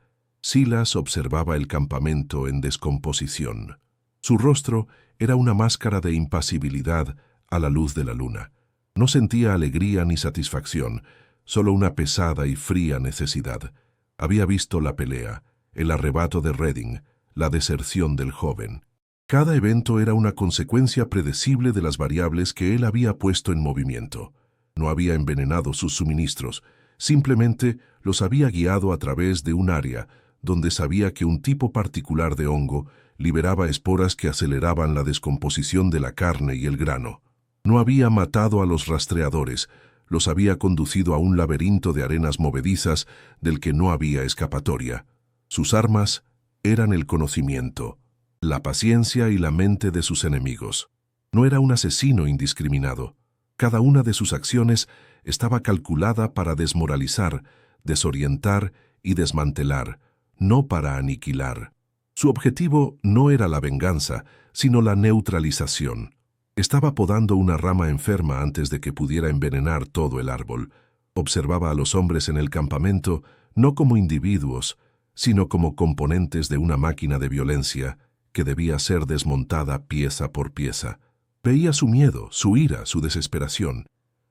Speaker 1: Silas observaba el campamento en descomposición. Su rostro era una máscara de impasibilidad a la luz de la luna. No sentía alegría ni satisfacción, solo una pesada y fría necesidad. Había visto la pelea, el arrebato de Redding, la deserción del joven. Cada evento era una consecuencia predecible de las variables que él había puesto en movimiento. No había envenenado sus suministros, simplemente los había guiado a través de un área donde sabía que un tipo particular de hongo liberaba esporas que aceleraban la descomposición de la carne y el grano. No había matado a los rastreadores, los había conducido a un laberinto de arenas movedizas del que no había escapatoria. Sus armas eran el conocimiento, la paciencia y la mente de sus enemigos. No era un asesino indiscriminado. Cada una de sus acciones estaba calculada para desmoralizar, desorientar y desmantelar, no para aniquilar. Su objetivo no era la venganza, sino la neutralización. Estaba podando una rama enferma antes de que pudiera envenenar todo el árbol. Observaba a los hombres en el campamento no como individuos, sino como componentes de una máquina de violencia que debía ser desmontada pieza por pieza. Veía su miedo, su ira, su desesperación.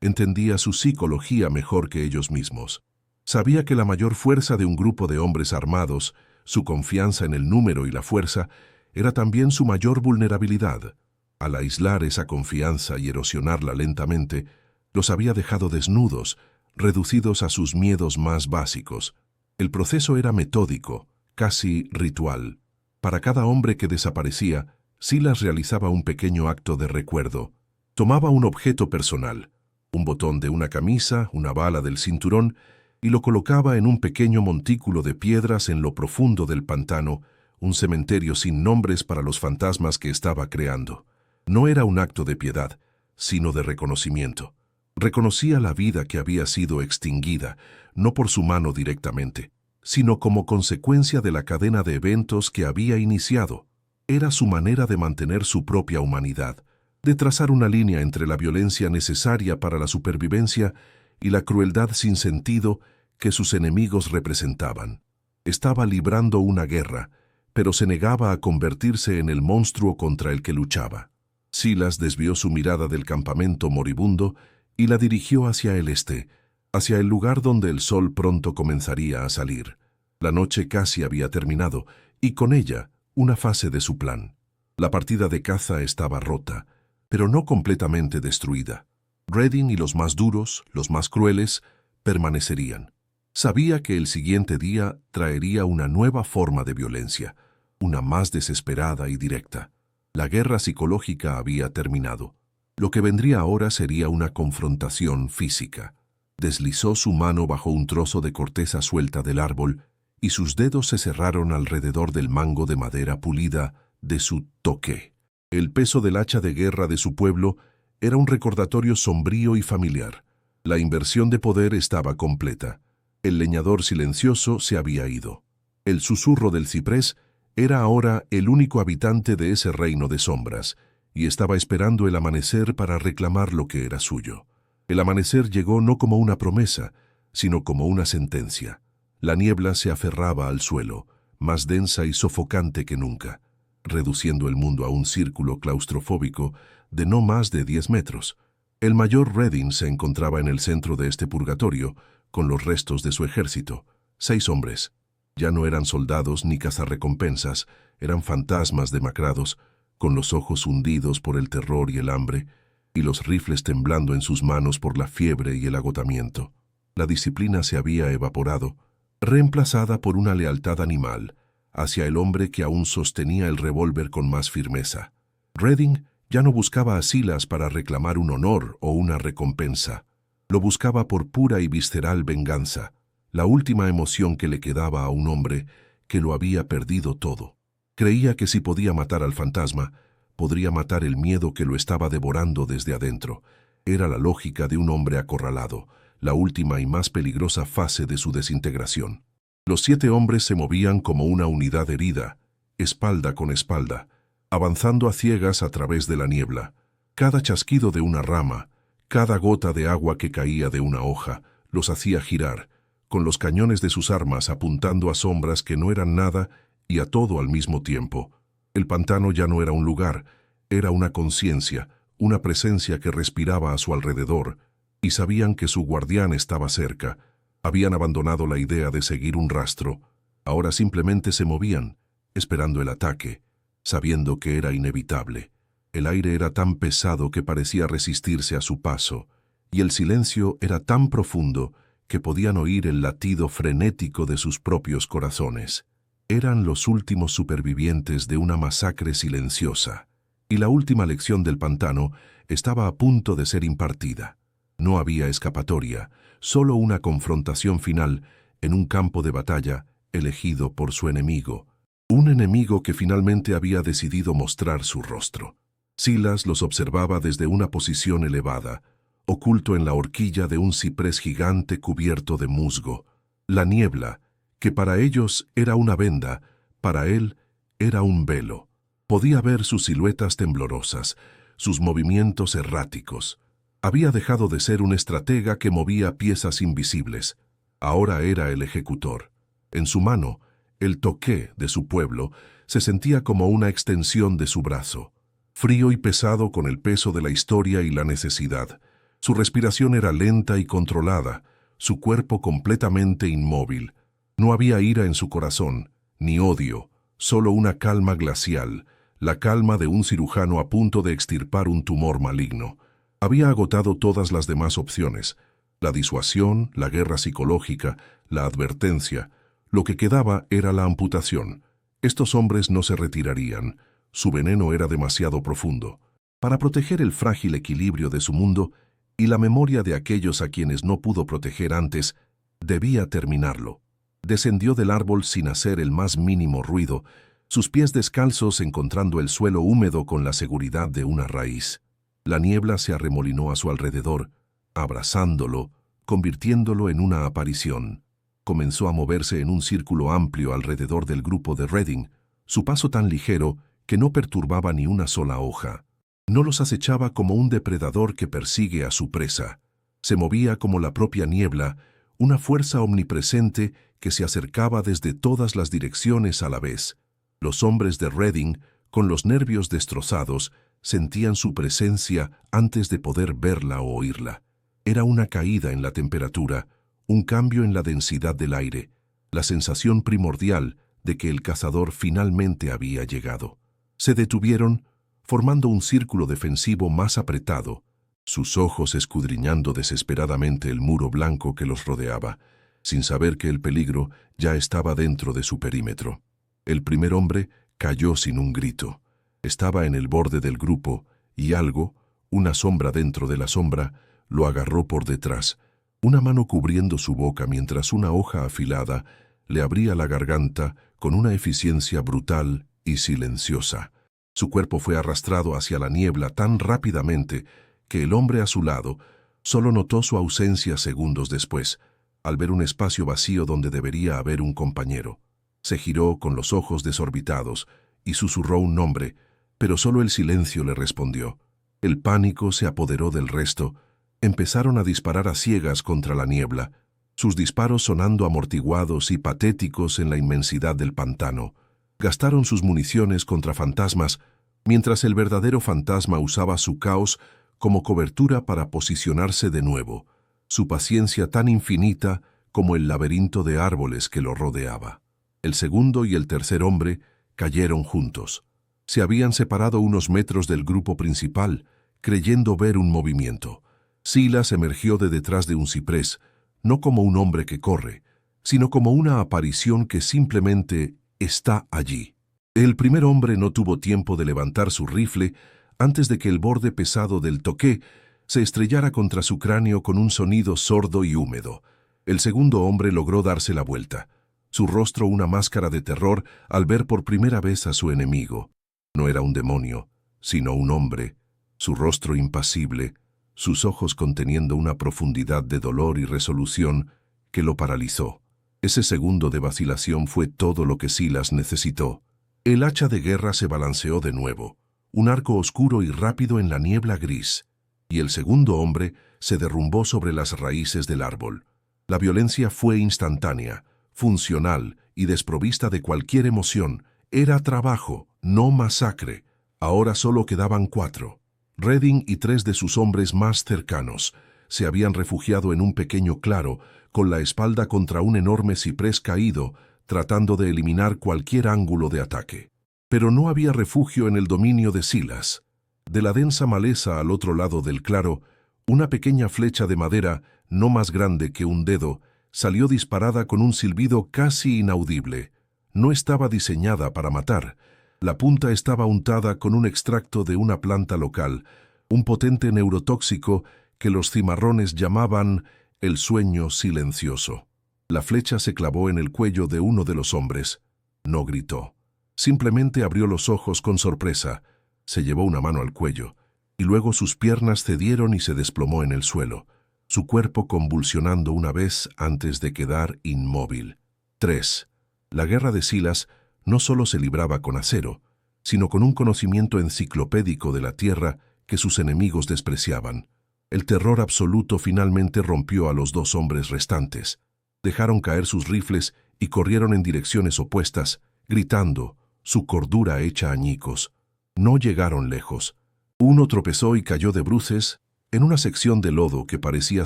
Speaker 1: Entendía su psicología mejor que ellos mismos. Sabía que la mayor fuerza de un grupo de hombres armados, su confianza en el número y la fuerza, era también su mayor vulnerabilidad. Al aislar esa confianza y erosionarla lentamente, los había dejado desnudos, reducidos a sus miedos más básicos. El proceso era metódico, casi ritual. Para cada hombre que desaparecía, Silas realizaba un pequeño acto de recuerdo. Tomaba un objeto personal, un botón de una camisa, una bala del cinturón, y lo colocaba en un pequeño montículo de piedras en lo profundo del pantano, un cementerio sin nombres para los fantasmas que estaba creando. No era un acto de piedad, sino de reconocimiento. Reconocía la vida que había sido extinguida, no por su mano directamente, sino como consecuencia de la cadena de eventos que había iniciado. Era su manera de mantener su propia humanidad, de trazar una línea entre la violencia necesaria para la supervivencia y la crueldad sin sentido que sus enemigos representaban. Estaba librando una guerra, pero se negaba a convertirse en el monstruo contra el que luchaba. Silas desvió su mirada del campamento moribundo y la dirigió hacia el este, hacia el lugar donde el sol pronto comenzaría a salir. La noche casi había terminado, y con ella, una fase de su plan. La partida de caza estaba rota, pero no completamente destruida. Redding y los más duros, los más crueles, permanecerían. Sabía que el siguiente día traería una nueva forma de violencia, una más desesperada y directa. La guerra psicológica había terminado. Lo que vendría ahora sería una confrontación física. Deslizó su mano bajo un trozo de corteza suelta del árbol y sus dedos se cerraron alrededor del mango de madera pulida de su toque. El peso del hacha de guerra de su pueblo era un recordatorio sombrío y familiar. La inversión de poder estaba completa. El leñador silencioso se había ido. El susurro del ciprés era ahora el único habitante de ese reino de sombras, y estaba esperando el amanecer para reclamar lo que era suyo. El amanecer llegó no como una promesa, sino como una sentencia. La niebla se aferraba al suelo, más densa y sofocante que nunca, reduciendo el mundo a un círculo claustrofóbico de no más de 10 metros. El mayor Redding se encontraba en el centro de este purgatorio, con los restos de su ejército. 6 hombres. Ya no eran soldados ni cazarrecompensas, eran fantasmas demacrados, con los ojos hundidos por el terror y el hambre, y los rifles temblando en sus manos por la fiebre y el agotamiento. La disciplina se había evaporado, reemplazada por una lealtad animal, hacia el hombre que aún sostenía el revólver con más firmeza. Redding ya no buscaba a Silas para reclamar un honor o una recompensa. Lo buscaba por pura y visceral venganza, la última emoción que le quedaba a un hombre que lo había perdido todo. Creía que si podía matar al fantasma, podría matar el miedo que lo estaba devorando desde adentro. Era la lógica de un hombre acorralado, la última y más peligrosa fase de su desintegración. Los 7 hombres se movían como una unidad herida, espalda con espalda, avanzando a ciegas a través de la niebla. Cada chasquido de una rama, cada gota de agua que caía de una hoja, los hacía girar, con los cañones de sus armas apuntando a sombras que no eran nada y a todo al mismo tiempo. El pantano ya no era un lugar, era una conciencia, una presencia que respiraba a su alrededor, y sabían que su guardián estaba cerca. Habían abandonado la idea de seguir un rastro, ahora simplemente se movían, esperando el ataque, sabiendo que era inevitable. El aire era tan pesado que parecía resistirse a su paso, y el silencio era tan profundo que podían oír el latido frenético de sus propios corazones. Eran los últimos supervivientes de una masacre silenciosa, y la última lección del pantano estaba a punto de ser impartida. No había escapatoria, solo una confrontación final en un campo de batalla elegido por su enemigo, un enemigo que finalmente había decidido mostrar su rostro. Silas los observaba desde una posición elevada, oculto en la horquilla de un ciprés gigante cubierto de musgo. La niebla, que para ellos era una venda, para él era un velo. Podía ver sus siluetas temblorosas, sus movimientos erráticos. Había dejado de ser un estratega que movía piezas invisibles. Ahora era el ejecutor. En su mano, el toqué de su pueblo se sentía como una extensión de su brazo, frío y pesado con el peso de la historia y la necesidad. Su respiración era lenta y controlada, su cuerpo completamente inmóvil. No había ira en su corazón, ni odio, solo una calma glacial, la calma de un cirujano a punto de extirpar un tumor maligno. Había agotado todas las demás opciones, la disuasión, la guerra psicológica, la advertencia. Lo que quedaba era la amputación. Estos hombres no se retirarían, su veneno era demasiado profundo. Para proteger el frágil equilibrio de su mundo y la memoria de aquellos a quienes no pudo proteger antes, debía terminarlo. Descendió del árbol sin hacer el más mínimo ruido, sus pies descalzos encontrando el suelo húmedo con la seguridad de una raíz. La niebla se arremolinó a su alrededor, abrazándolo, convirtiéndolo en una aparición. Comenzó a moverse en un círculo amplio alrededor del grupo de Redding, su paso tan ligero que no perturbaba ni una sola hoja. No los acechaba como un depredador que persigue a su presa. Se movía como la propia niebla, una fuerza omnipresente que se acercaba desde todas las direcciones a la vez. Los hombres de Redding, con los nervios destrozados, sentían su presencia antes de poder verla o oírla. Era una caída en la temperatura, un cambio en la densidad del aire, la sensación primordial de que el cazador finalmente había llegado. Se detuvieron, formando un círculo defensivo más apretado, sus ojos escudriñando desesperadamente el muro blanco que los rodeaba, sin saber que el peligro ya estaba dentro de su perímetro. El primer hombre cayó sin un grito. Estaba en el borde del grupo y algo, una sombra dentro de la sombra, lo agarró por detrás, una mano cubriendo su boca mientras una hoja afilada le abría la garganta con una eficiencia brutal y silenciosa. Su cuerpo fue arrastrado hacia la niebla tan rápidamente que el hombre a su lado solo notó su ausencia segundos después, al ver un espacio vacío donde debería haber un compañero. Se giró con los ojos desorbitados y susurró un nombre, pero solo el silencio le respondió. El pánico se apoderó del resto. Empezaron a disparar a ciegas contra la niebla, sus disparos sonando amortiguados y patéticos en la inmensidad del pantano. Gastaron sus municiones contra fantasmas, mientras el verdadero fantasma usaba su caos como cobertura para posicionarse de nuevo, su paciencia tan infinita como el laberinto de árboles que lo rodeaba. El segundo y el tercer hombre cayeron juntos. Se habían separado unos metros del grupo principal, creyendo ver un movimiento. Silas emergió de detrás de un ciprés, no como un hombre que corre, sino como una aparición que simplemente está allí. El primer hombre no tuvo tiempo de levantar su rifle antes de que el borde pesado del toqué se estrellara contra su cráneo con un sonido sordo y húmedo. El segundo hombre logró darse la vuelta, su rostro una máscara de terror al ver por primera vez a su enemigo. No era un demonio, sino un hombre, su rostro impasible, sus ojos conteniendo una profundidad de dolor y resolución que lo paralizó. Ese segundo de vacilación fue todo lo que Silas necesitó. El hacha de guerra se balanceó de nuevo, un arco oscuro y rápido en la niebla gris, y el segundo hombre se derrumbó sobre las raíces del árbol. La violencia fue instantánea, funcional y desprovista de cualquier emoción. Era trabajo, no masacre. Ahora solo quedaban 4. Redding y 3 de sus hombres más cercanos se habían refugiado en un pequeño claro, con la espalda contra un enorme ciprés caído, tratando de eliminar cualquier ángulo de ataque. Pero no había refugio en el dominio de Silas. De la densa maleza al otro lado del claro, una pequeña flecha de madera, no más grande que un dedo, salió disparada con un silbido casi inaudible. No estaba diseñada para matar. La punta estaba untada con un extracto de una planta local, un potente neurotóxico que los cimarrones llamaban el sueño silencioso. La flecha se clavó en el cuello de uno de los hombres. No gritó. Simplemente abrió los ojos con sorpresa. Se llevó una mano al cuello, y luego sus piernas cedieron y se desplomó en el suelo, su cuerpo convulsionando una vez antes de quedar inmóvil. 3. La guerra de Silas no solo se libraba con acero, sino con un conocimiento enciclopédico de la tierra que sus enemigos despreciaban. El terror absoluto finalmente rompió a los 2 hombres restantes. Dejaron caer sus rifles y corrieron en direcciones opuestas, gritando, su cordura hecha añicos. No llegaron lejos. Uno tropezó y cayó de bruces, en una sección de lodo que parecía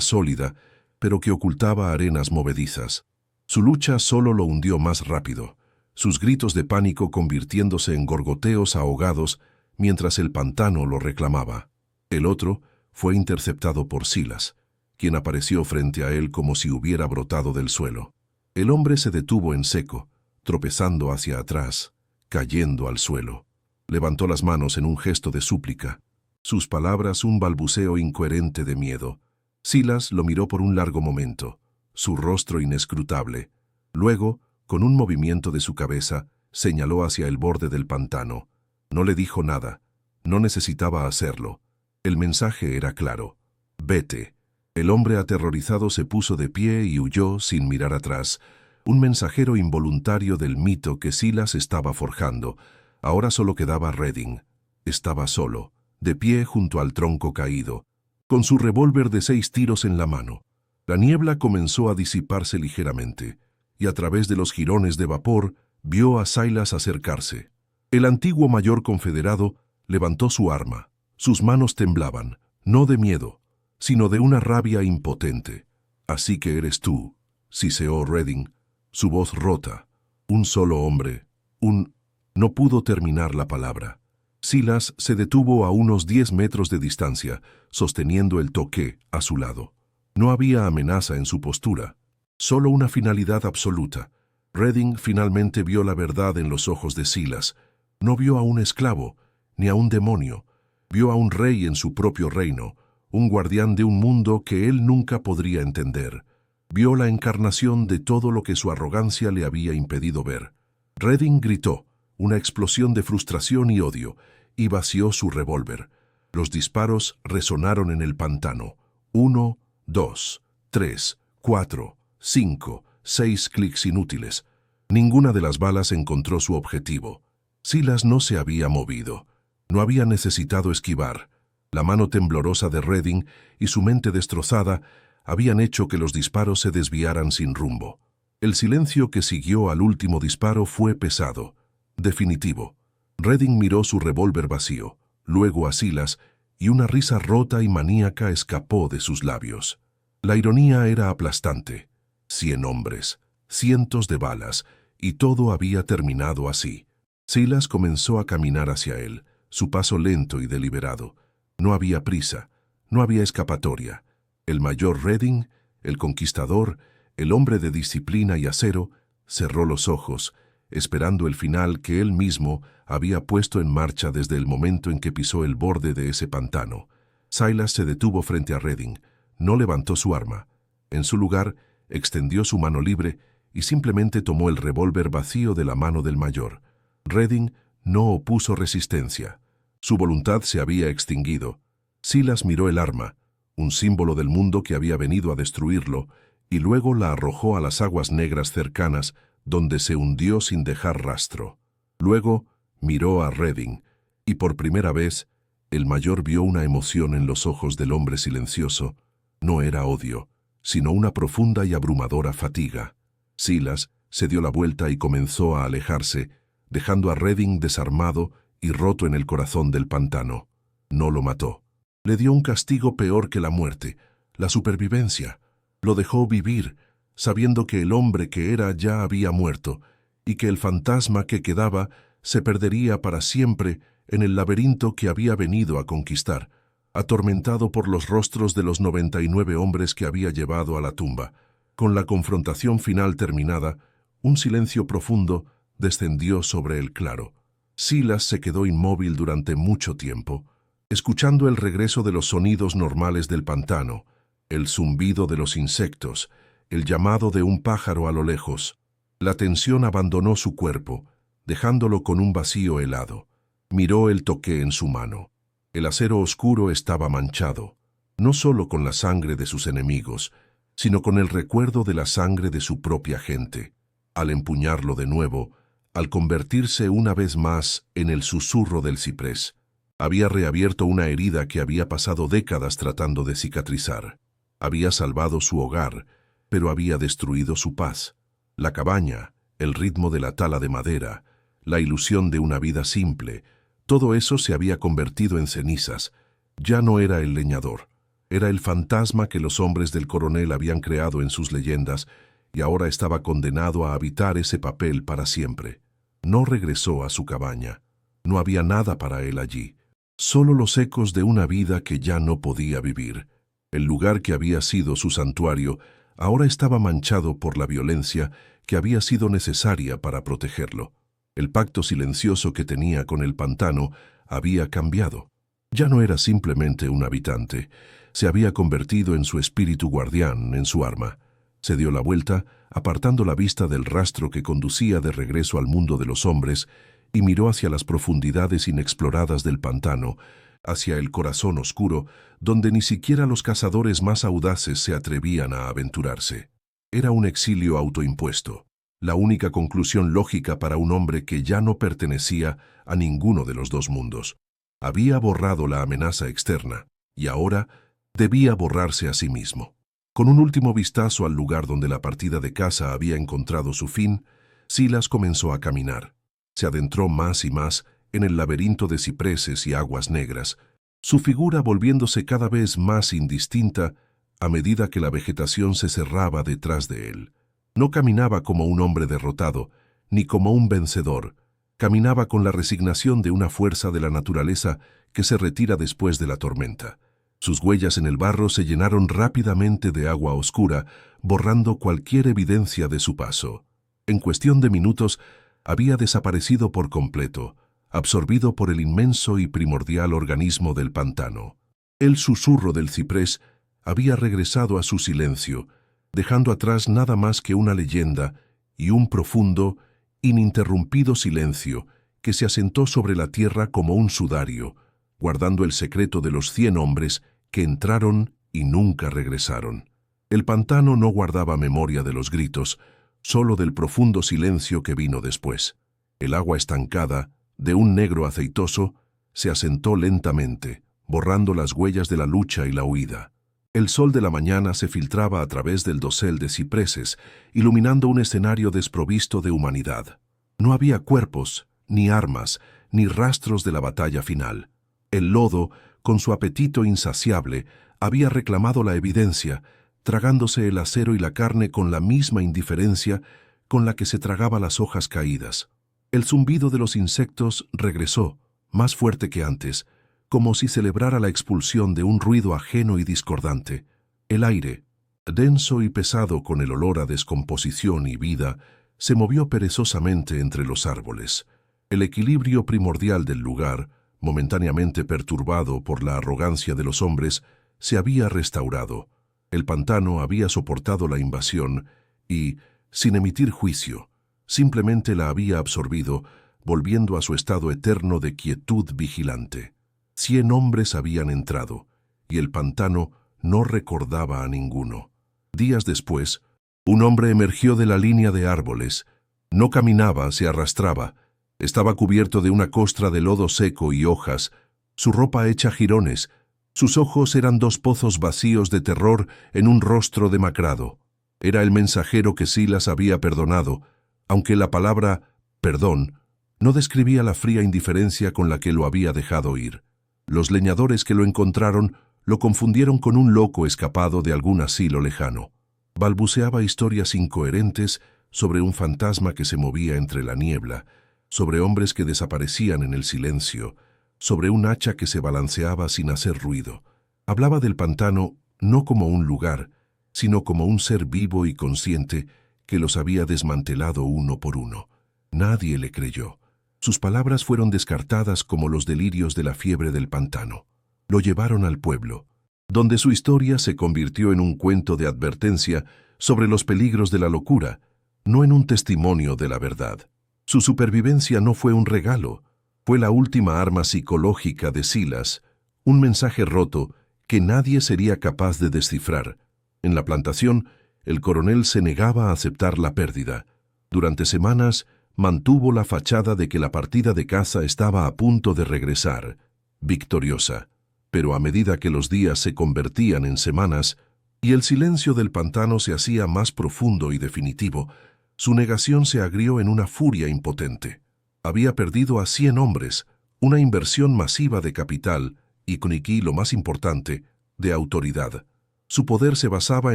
Speaker 1: sólida, pero que ocultaba arenas movedizas. Su lucha solo lo hundió más rápido, sus gritos de pánico convirtiéndose en gorgoteos ahogados mientras el pantano lo reclamaba. El otro fue interceptado por Silas, quien apareció frente a él como si hubiera brotado del suelo. El hombre se detuvo en seco, tropezando hacia atrás, cayendo al suelo. Levantó las manos en un gesto de súplica, sus palabras un balbuceo incoherente de miedo. Silas lo miró por un largo momento, su rostro inescrutable. Luego, con un movimiento de su cabeza, señaló hacia el borde del pantano. No le dijo nada, no necesitaba hacerlo. El mensaje era claro. Vete. El hombre aterrorizado se puso de pie y huyó sin mirar atrás, un mensajero involuntario del mito que Silas estaba forjando. Ahora solo quedaba Redding. Estaba solo, de pie junto al tronco caído, con su revólver de 6 tiros en la mano. La niebla comenzó a disiparse ligeramente, y a través de los jirones de vapor vio a Silas acercarse. El antiguo mayor confederado levantó su arma. Sus manos temblaban, no de miedo, sino de una rabia impotente. «Así que eres tú», siseó Redding, su voz rota. «Un solo hombre, un...». No pudo terminar la palabra. Silas se detuvo a unos 10 metros de distancia, sosteniendo el toqué a su lado. No había amenaza en su postura, solo una finalidad absoluta. Redding finalmente vio la verdad en los ojos de Silas. No vio a un esclavo, ni a un demonio. Vio a un rey en su propio reino, un guardián de un mundo que él nunca podría entender. Vio la encarnación de todo lo que su arrogancia le había impedido ver. Redding gritó, una explosión de frustración y odio, y vació su revólver. Los disparos resonaron en el pantano. 1, 2, 3, 4, 5, 6 clics inútiles. Ninguna de las balas encontró su objetivo. Silas no se había movido. No había necesitado esquivar. La mano temblorosa de Redding y su mente destrozada habían hecho que los disparos se desviaran sin rumbo. El silencio que siguió al último disparo fue pesado, definitivo. Redding miró su revólver vacío, luego a Silas, y una risa rota y maníaca escapó de sus labios. La ironía era aplastante. 100 hombres, cientos de balas, y todo había terminado así. Silas comenzó a caminar hacia él, su paso lento y deliberado. No había prisa, no había escapatoria. El mayor Redding, el conquistador, el hombre de disciplina y acero, cerró los ojos, esperando el final que él mismo había puesto en marcha desde el momento en que pisó el borde de ese pantano. Silas se detuvo frente a Redding, no levantó su arma. En su lugar, extendió su mano libre y simplemente tomó el revólver vacío de la mano del mayor. Redding no opuso resistencia. Su voluntad se había extinguido. Silas miró el arma, un símbolo del mundo que había venido a destruirlo, y luego la arrojó a las aguas negras cercanas, donde se hundió sin dejar rastro. Luego miró a Redding, y por primera vez, el mayor vio una emoción en los ojos del hombre silencioso. No era odio, sino una profunda y abrumadora fatiga. Silas se dio la vuelta y comenzó a alejarse, dejando a Redding desarmado y roto en el corazón del pantano. No lo mató. Le dio un castigo peor que la muerte, la supervivencia. Lo dejó vivir, sabiendo que el hombre que era ya había muerto, y que el fantasma que quedaba se perdería para siempre en el laberinto que había venido a conquistar, atormentado por los rostros de los 99 hombres que había llevado a la tumba. Con la confrontación final terminada, un silencio profundo descendió sobre el claro. Silas se quedó inmóvil durante mucho tiempo, escuchando el regreso de los sonidos normales del pantano, el zumbido de los insectos, el llamado de un pájaro a lo lejos. La tensión abandonó su cuerpo, dejándolo con un vacío helado. Miró el toqué en su mano. El acero oscuro estaba manchado, no solo con la sangre de sus enemigos, sino con el recuerdo de la sangre de su propia gente. Al empuñarlo de nuevo, al convertirse una vez más en el susurro del ciprés, había reabierto una herida que había pasado décadas tratando de cicatrizar. Había salvado su hogar, pero había destruido su paz. La cabaña, el ritmo de la tala de madera, la ilusión de una vida simple, todo eso se había convertido en cenizas. Ya no era el leñador. Era el fantasma que los hombres del coronel habían creado en sus leyendas y ahora estaba condenado a habitar ese papel para siempre. No regresó a su cabaña. No había nada para él allí. Solo los ecos de una vida que ya no podía vivir. El lugar que había sido su santuario ahora estaba manchado por la violencia que había sido necesaria para protegerlo. El pacto silencioso que tenía con el pantano había cambiado. Ya no era simplemente un habitante. Se había convertido en su espíritu guardián, en su arma. Se dio la vuelta, apartando la vista del rastro que conducía de regreso al mundo de los hombres, y miró hacia las profundidades inexploradas del pantano, hacia el corazón oscuro, donde ni siquiera los cazadores más audaces se atrevían a aventurarse. Era un exilio autoimpuesto, la única conclusión lógica para un hombre que ya no pertenecía a ninguno de los dos mundos. Había borrado la amenaza externa, y ahora debía borrarse a sí mismo. Con un último vistazo al lugar donde la partida de caza había encontrado su fin, Silas comenzó a caminar. Se adentró más y más en el laberinto de cipreses y aguas negras, su figura volviéndose cada vez más indistinta a medida que la vegetación se cerraba detrás de él. No caminaba como un hombre derrotado, ni como un vencedor. Caminaba con la resignación de una fuerza de la naturaleza que se retira después de la tormenta. Sus huellas en el barro se llenaron rápidamente de agua oscura, borrando cualquier evidencia de su paso. En cuestión de minutos, había desaparecido por completo, absorbido por el inmenso y primordial organismo del pantano. El susurro del ciprés había regresado a su silencio, dejando atrás nada más que una leyenda y un profundo, ininterrumpido silencio que se asentó sobre la tierra como un sudario, guardando el secreto de los 100 hombres que entraron y nunca regresaron. El pantano no guardaba memoria de los gritos, solo del profundo silencio que vino después. El agua estancada, de un negro aceitoso, se asentó lentamente, borrando las huellas de la lucha y la huida. El sol de la mañana se filtraba a través del dosel de cipreses, iluminando un escenario desprovisto de humanidad. No había cuerpos, ni armas, ni rastros de la batalla final. El lodo, con su apetito insaciable, había reclamado la evidencia, tragándose el acero y la carne con la misma indiferencia con la que se tragaba las hojas caídas. El zumbido de los insectos regresó, más fuerte que antes, como si celebrara la expulsión de un ruido ajeno y discordante. El aire, denso y pesado con el olor a descomposición y vida, se movió perezosamente entre los árboles. El equilibrio primordial del lugar, momentáneamente perturbado por la arrogancia de los hombres, se había restaurado. El pantano había soportado la invasión y, sin emitir juicio, simplemente la había absorbido, volviendo a su estado eterno de quietud vigilante. 100 hombres habían entrado, y el pantano no recordaba a ninguno. Días después, un hombre emergió de la línea de árboles. No caminaba, se arrastraba. Estaba cubierto de una costra de lodo seco y hojas, su ropa hecha jirones. Sus ojos eran 2 pozos vacíos de terror en un rostro demacrado. Era el mensajero que Silas había perdonado, aunque la palabra perdón no describía la fría indiferencia con la que lo había dejado ir. Los leñadores que lo encontraron lo confundieron con un loco escapado de algún asilo lejano. Balbuceaba historias incoherentes sobre un fantasma que se movía entre la niebla, sobre hombres que desaparecían en el silencio, sobre un hacha que se balanceaba sin hacer ruido. Hablaba del pantano no como un lugar, sino como un ser vivo y consciente que los había desmantelado uno por uno. Nadie le creyó. Sus palabras fueron descartadas como los delirios de la fiebre del pantano. Lo llevaron al pueblo, donde su historia se convirtió en un cuento de advertencia sobre los peligros de la locura, no en un testimonio de la verdad. Su supervivencia no fue un regalo, fue la última arma psicológica de Silas, un mensaje roto que nadie sería capaz de descifrar. En la plantación, el coronel se negaba a aceptar la pérdida. Durante semanas, mantuvo la fachada de que la partida de caza estaba a punto de regresar, victoriosa. Pero a medida que los días se convertían en semanas y el silencio del pantano se hacía más profundo y definitivo, su negación se agrió en una furia impotente. Había perdido a 100 hombres, una inversión masiva de capital y, con aquí lo más importante, de autoridad. Su poder se basaba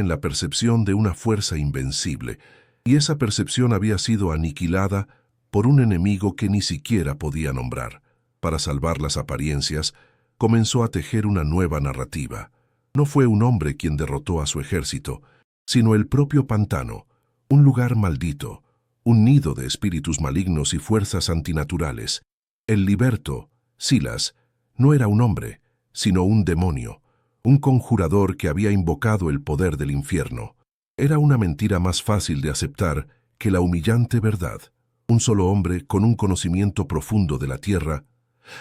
Speaker 1: en la percepción de una fuerza invencible, y esa percepción había sido aniquilada por un enemigo que ni siquiera podía nombrar. Para salvar las apariencias, comenzó a tejer una nueva narrativa. No fue un hombre quien derrotó a su ejército, sino el propio pantano, un lugar maldito, un nido de espíritus malignos y fuerzas antinaturales. El liberto, Silas, no era un hombre, sino un demonio, un conjurador que había invocado el poder del infierno. Era una mentira más fácil de aceptar que la humillante verdad. Un solo hombre, con un conocimiento profundo de la tierra,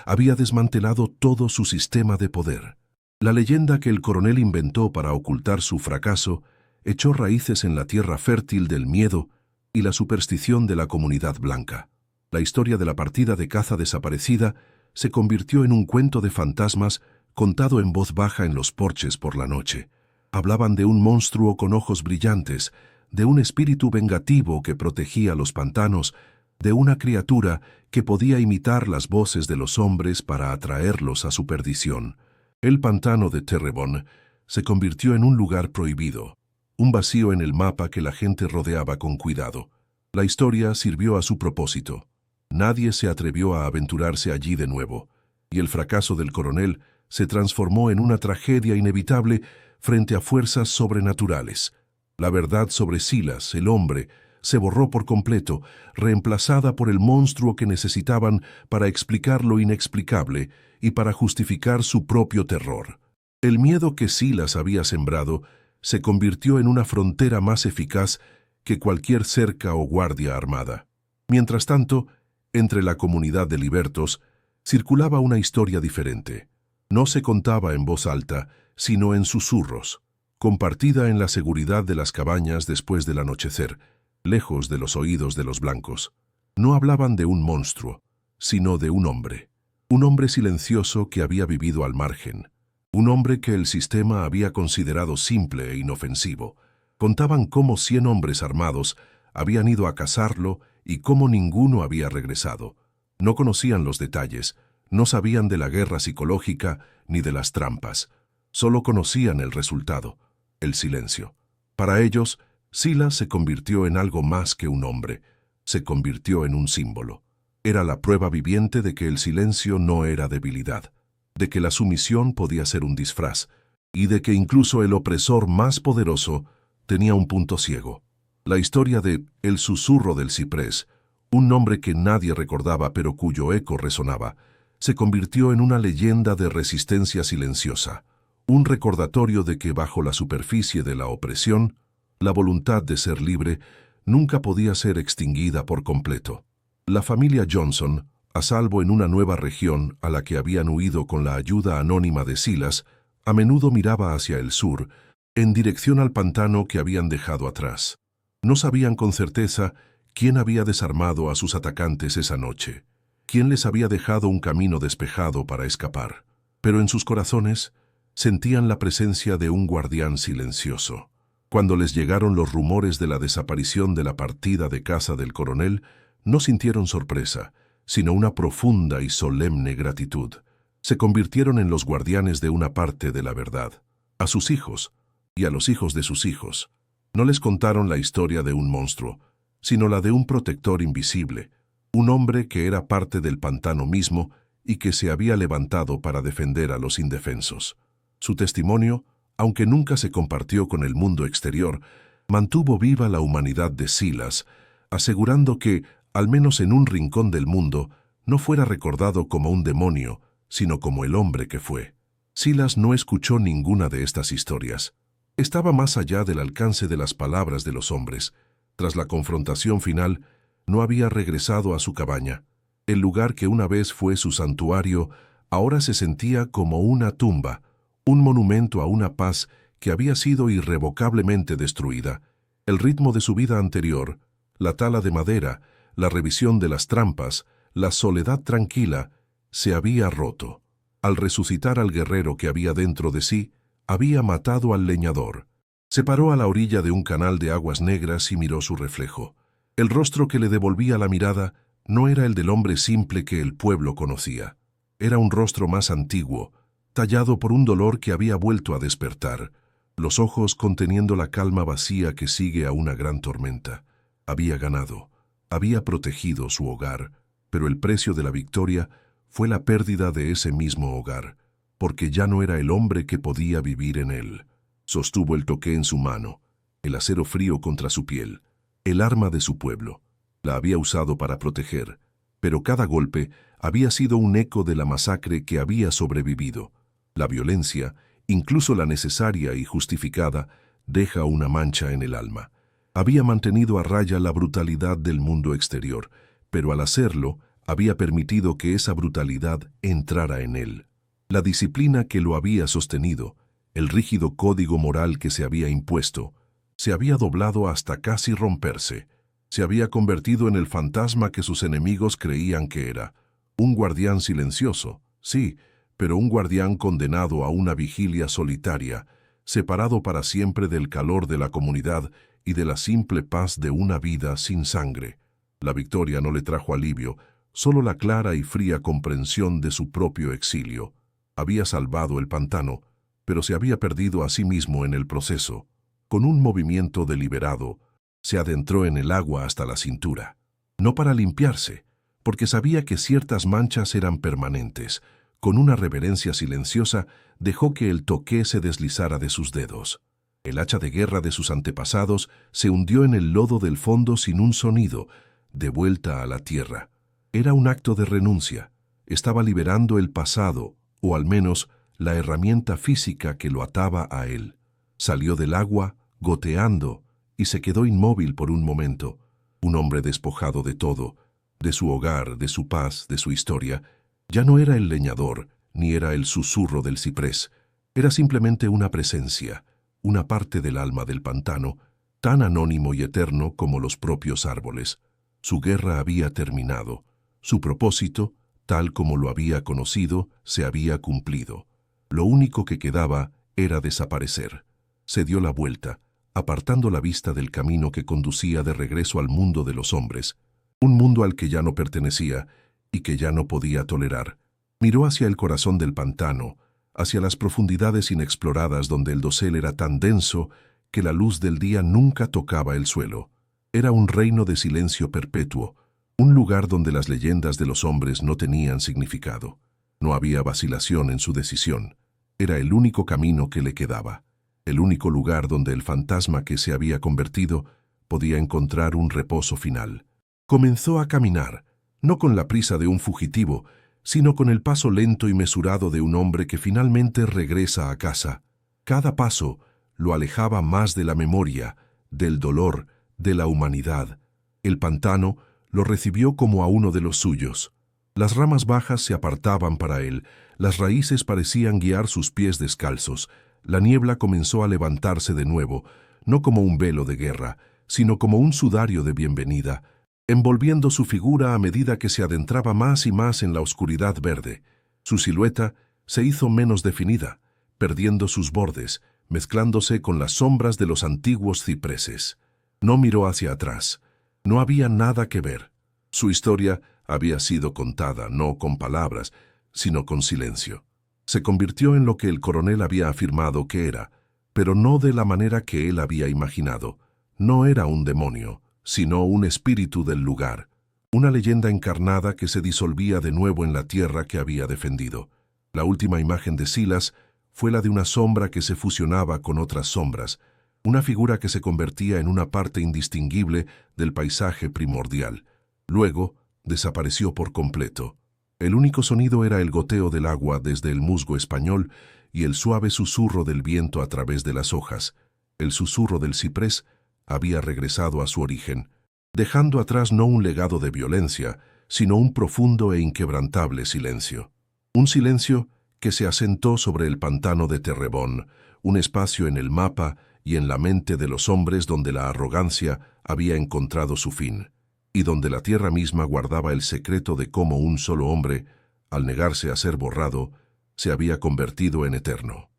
Speaker 1: había desmantelado todo su sistema de poder. La leyenda que el coronel inventó para ocultar su fracaso echó raíces en la tierra fértil del miedo y la superstición de la comunidad blanca. La historia de la partida de caza desaparecida se convirtió en un cuento de fantasmas contado en voz baja en los porches por la noche. Hablaban de un monstruo con ojos brillantes, de un espíritu vengativo que protegía los pantanos, de una criatura que podía imitar las voces de los hombres para atraerlos a su perdición. El pantano de Terrebonne se convirtió en un lugar prohibido, un vacío en el mapa que la gente rodeaba con cuidado. La historia sirvió a su propósito. Nadie se atrevió a aventurarse allí de nuevo, y el fracaso del coronel se transformó en una tragedia inevitable frente a fuerzas sobrenaturales. La verdad sobre Silas, el hombre, se borró por completo, reemplazada por el monstruo que necesitaban para explicar lo inexplicable y para justificar su propio terror. El miedo que Silas había sembrado se convirtió en una frontera más eficaz que cualquier cerca o guardia armada. Mientras tanto, entre la comunidad de libertos, circulaba una historia diferente. No se contaba en voz alta, sino en susurros, compartida en la seguridad de las cabañas después del anochecer, lejos de los oídos de los blancos. No hablaban de un monstruo, sino de un hombre silencioso que había vivido al margen, un hombre que el sistema había considerado simple e inofensivo. Contaban cómo 100 hombres armados habían ido a cazarlo y cómo ninguno había regresado. No conocían los detalles, no sabían de la guerra psicológica ni de las trampas. Solo conocían el resultado, el silencio. Para ellos, Silas se convirtió en algo más que un hombre, se convirtió en un símbolo. Era la prueba viviente de que el silencio no era debilidad, de que la sumisión podía ser un disfraz, y de que incluso el opresor más poderoso tenía un punto ciego. La historia de El susurro del ciprés, un nombre que nadie recordaba pero cuyo eco resonaba, se convirtió en una leyenda de resistencia silenciosa, un recordatorio de que bajo la superficie de la opresión, la voluntad de ser libre nunca podía ser extinguida por completo. La familia Johnson, a salvo en una nueva región a la que habían huido con la ayuda anónima de Silas, a menudo miraba hacia el sur, en dirección al pantano que habían dejado atrás. No sabían con certeza quién había desarmado a sus atacantes esa noche, quién les había dejado un camino despejado para escapar, pero en sus corazones sentían la presencia de un guardián silencioso. Cuando les llegaron los rumores de la desaparición de la partida de caza del coronel, no sintieron sorpresa, sino una profunda y solemne gratitud. Se convirtieron en los guardianes de una parte de la verdad. A sus hijos y a los hijos de sus hijos no les contaron la historia de un monstruo, sino la de un protector invisible, un hombre que era parte del pantano mismo y que se había levantado para defender a los indefensos. Su testimonio, aunque nunca se compartió con el mundo exterior, mantuvo viva la humanidad de Silas, asegurando que, al menos en un rincón del mundo, no fuera recordado como un demonio, sino como el hombre que fue. Silas no escuchó ninguna de estas historias. Estaba más allá del alcance de las palabras de los hombres. Tras la confrontación final, no había regresado a su cabaña. El lugar que una vez fue su santuario, ahora se sentía como una tumba, un monumento a una paz que había sido irrevocablemente destruida. El ritmo de su vida anterior, la tala de madera, la revisión de las trampas, la soledad tranquila, se había roto. Al resucitar al guerrero que había dentro de sí, había matado al leñador. Se paró a la orilla de un canal de aguas negras y miró su reflejo. El rostro que le devolvía la mirada no era el del hombre simple que el pueblo conocía. Era un rostro más antiguo, tallado por un dolor que había vuelto a despertar, los ojos conteniendo la calma vacía que sigue a una gran tormenta. Había ganado, había protegido su hogar, pero el precio de la victoria fue la pérdida de ese mismo hogar, porque ya no era el hombre que podía vivir en él. Sostuvo el toqué en su mano, el acero frío contra su piel, el arma de su pueblo. La había usado para proteger, pero cada golpe había sido un eco de la masacre que había sobrevivido. La violencia, incluso la necesaria y justificada, deja una mancha en el alma. Había mantenido a raya la brutalidad del mundo exterior, pero al hacerlo, había permitido que esa brutalidad entrara en él. La disciplina que lo había sostenido, el rígido código moral que se había impuesto, se había doblado hasta casi romperse. Se había convertido en el fantasma que sus enemigos creían que era. Un guardián silencioso, sí, pero un guardián condenado a una vigilia solitaria, separado para siempre del calor de la comunidad y de la simple paz de una vida sin sangre. La victoria no le trajo alivio, solo la clara y fría comprensión de su propio exilio. Había salvado el pantano, pero se había perdido a sí mismo en el proceso. Con un movimiento deliberado, se adentró en el agua hasta la cintura. No para limpiarse, porque sabía que ciertas manchas eran permanentes. Con una reverencia silenciosa, dejó que el toqué se deslizara de sus dedos. El hacha de guerra de sus antepasados se hundió en el lodo del fondo sin un sonido, de vuelta a la tierra. Era un acto de renuncia. Estaba liberando el pasado, o al menos la herramienta física que lo ataba a él. Salió del agua, goteando, y se quedó inmóvil por un momento. Un hombre despojado de todo, de su hogar, de su paz, de su historia. Ya no era el leñador, ni era el susurro del ciprés. Era simplemente una presencia, una parte del alma del pantano, tan anónimo y eterno como los propios árboles. Su guerra había terminado. Su propósito, tal como lo había conocido, se había cumplido. Lo único que quedaba era desaparecer. Se dio la vuelta, apartando la vista del camino que conducía de regreso al mundo de los hombres, un mundo al que ya no pertenecía y que ya no podía tolerar. Miró hacia el corazón del pantano, hacia las profundidades inexploradas donde el dosel era tan denso que la luz del día nunca tocaba el suelo. Era un reino de silencio perpetuo, un lugar donde las leyendas de los hombres no tenían significado. No había vacilación en su decisión. Era el único camino que le quedaba, el único lugar donde el fantasma que se había convertido podía encontrar un reposo final. Comenzó a caminar, no con la prisa de un fugitivo, sino con el paso lento y mesurado de un hombre que finalmente regresa a casa. Cada paso lo alejaba más de la memoria, del dolor, de la humanidad. El pantano lo recibió como a uno de los suyos. Las ramas bajas se apartaban para él, las raíces parecían guiar sus pies descalzos. La niebla comenzó a levantarse de nuevo, no como un velo de guerra, sino como un sudario de bienvenida, envolviendo su figura a medida que se adentraba más y más en la oscuridad verde. Su silueta se hizo menos definida, perdiendo sus bordes, mezclándose con las sombras de los antiguos cipreses. No miró hacia atrás. No había nada que ver. Su historia había sido contada no con palabras, sino con silencio. Se convirtió en lo que el coronel había afirmado que era, pero no de la manera que él había imaginado. No era un demonio, sino un espíritu del lugar, una leyenda encarnada que se disolvía de nuevo en la tierra que había defendido. La última imagen de Silas fue la de una sombra que se fusionaba con otras sombras, una figura que se convertía en una parte indistinguible del paisaje primordial. Luego, desapareció por completo. El único sonido era el goteo del agua desde el musgo español y el suave susurro del viento a través de las hojas. El susurro del ciprés había regresado a su origen, dejando atrás no un legado de violencia, sino un profundo e inquebrantable silencio. Un silencio que se asentó sobre el pantano de Terrebonne, un espacio en el mapa y en la mente de los hombres donde la arrogancia había encontrado su fin, y donde la tierra misma guardaba el secreto de cómo un solo hombre, al negarse a ser borrado, se había convertido en eterno.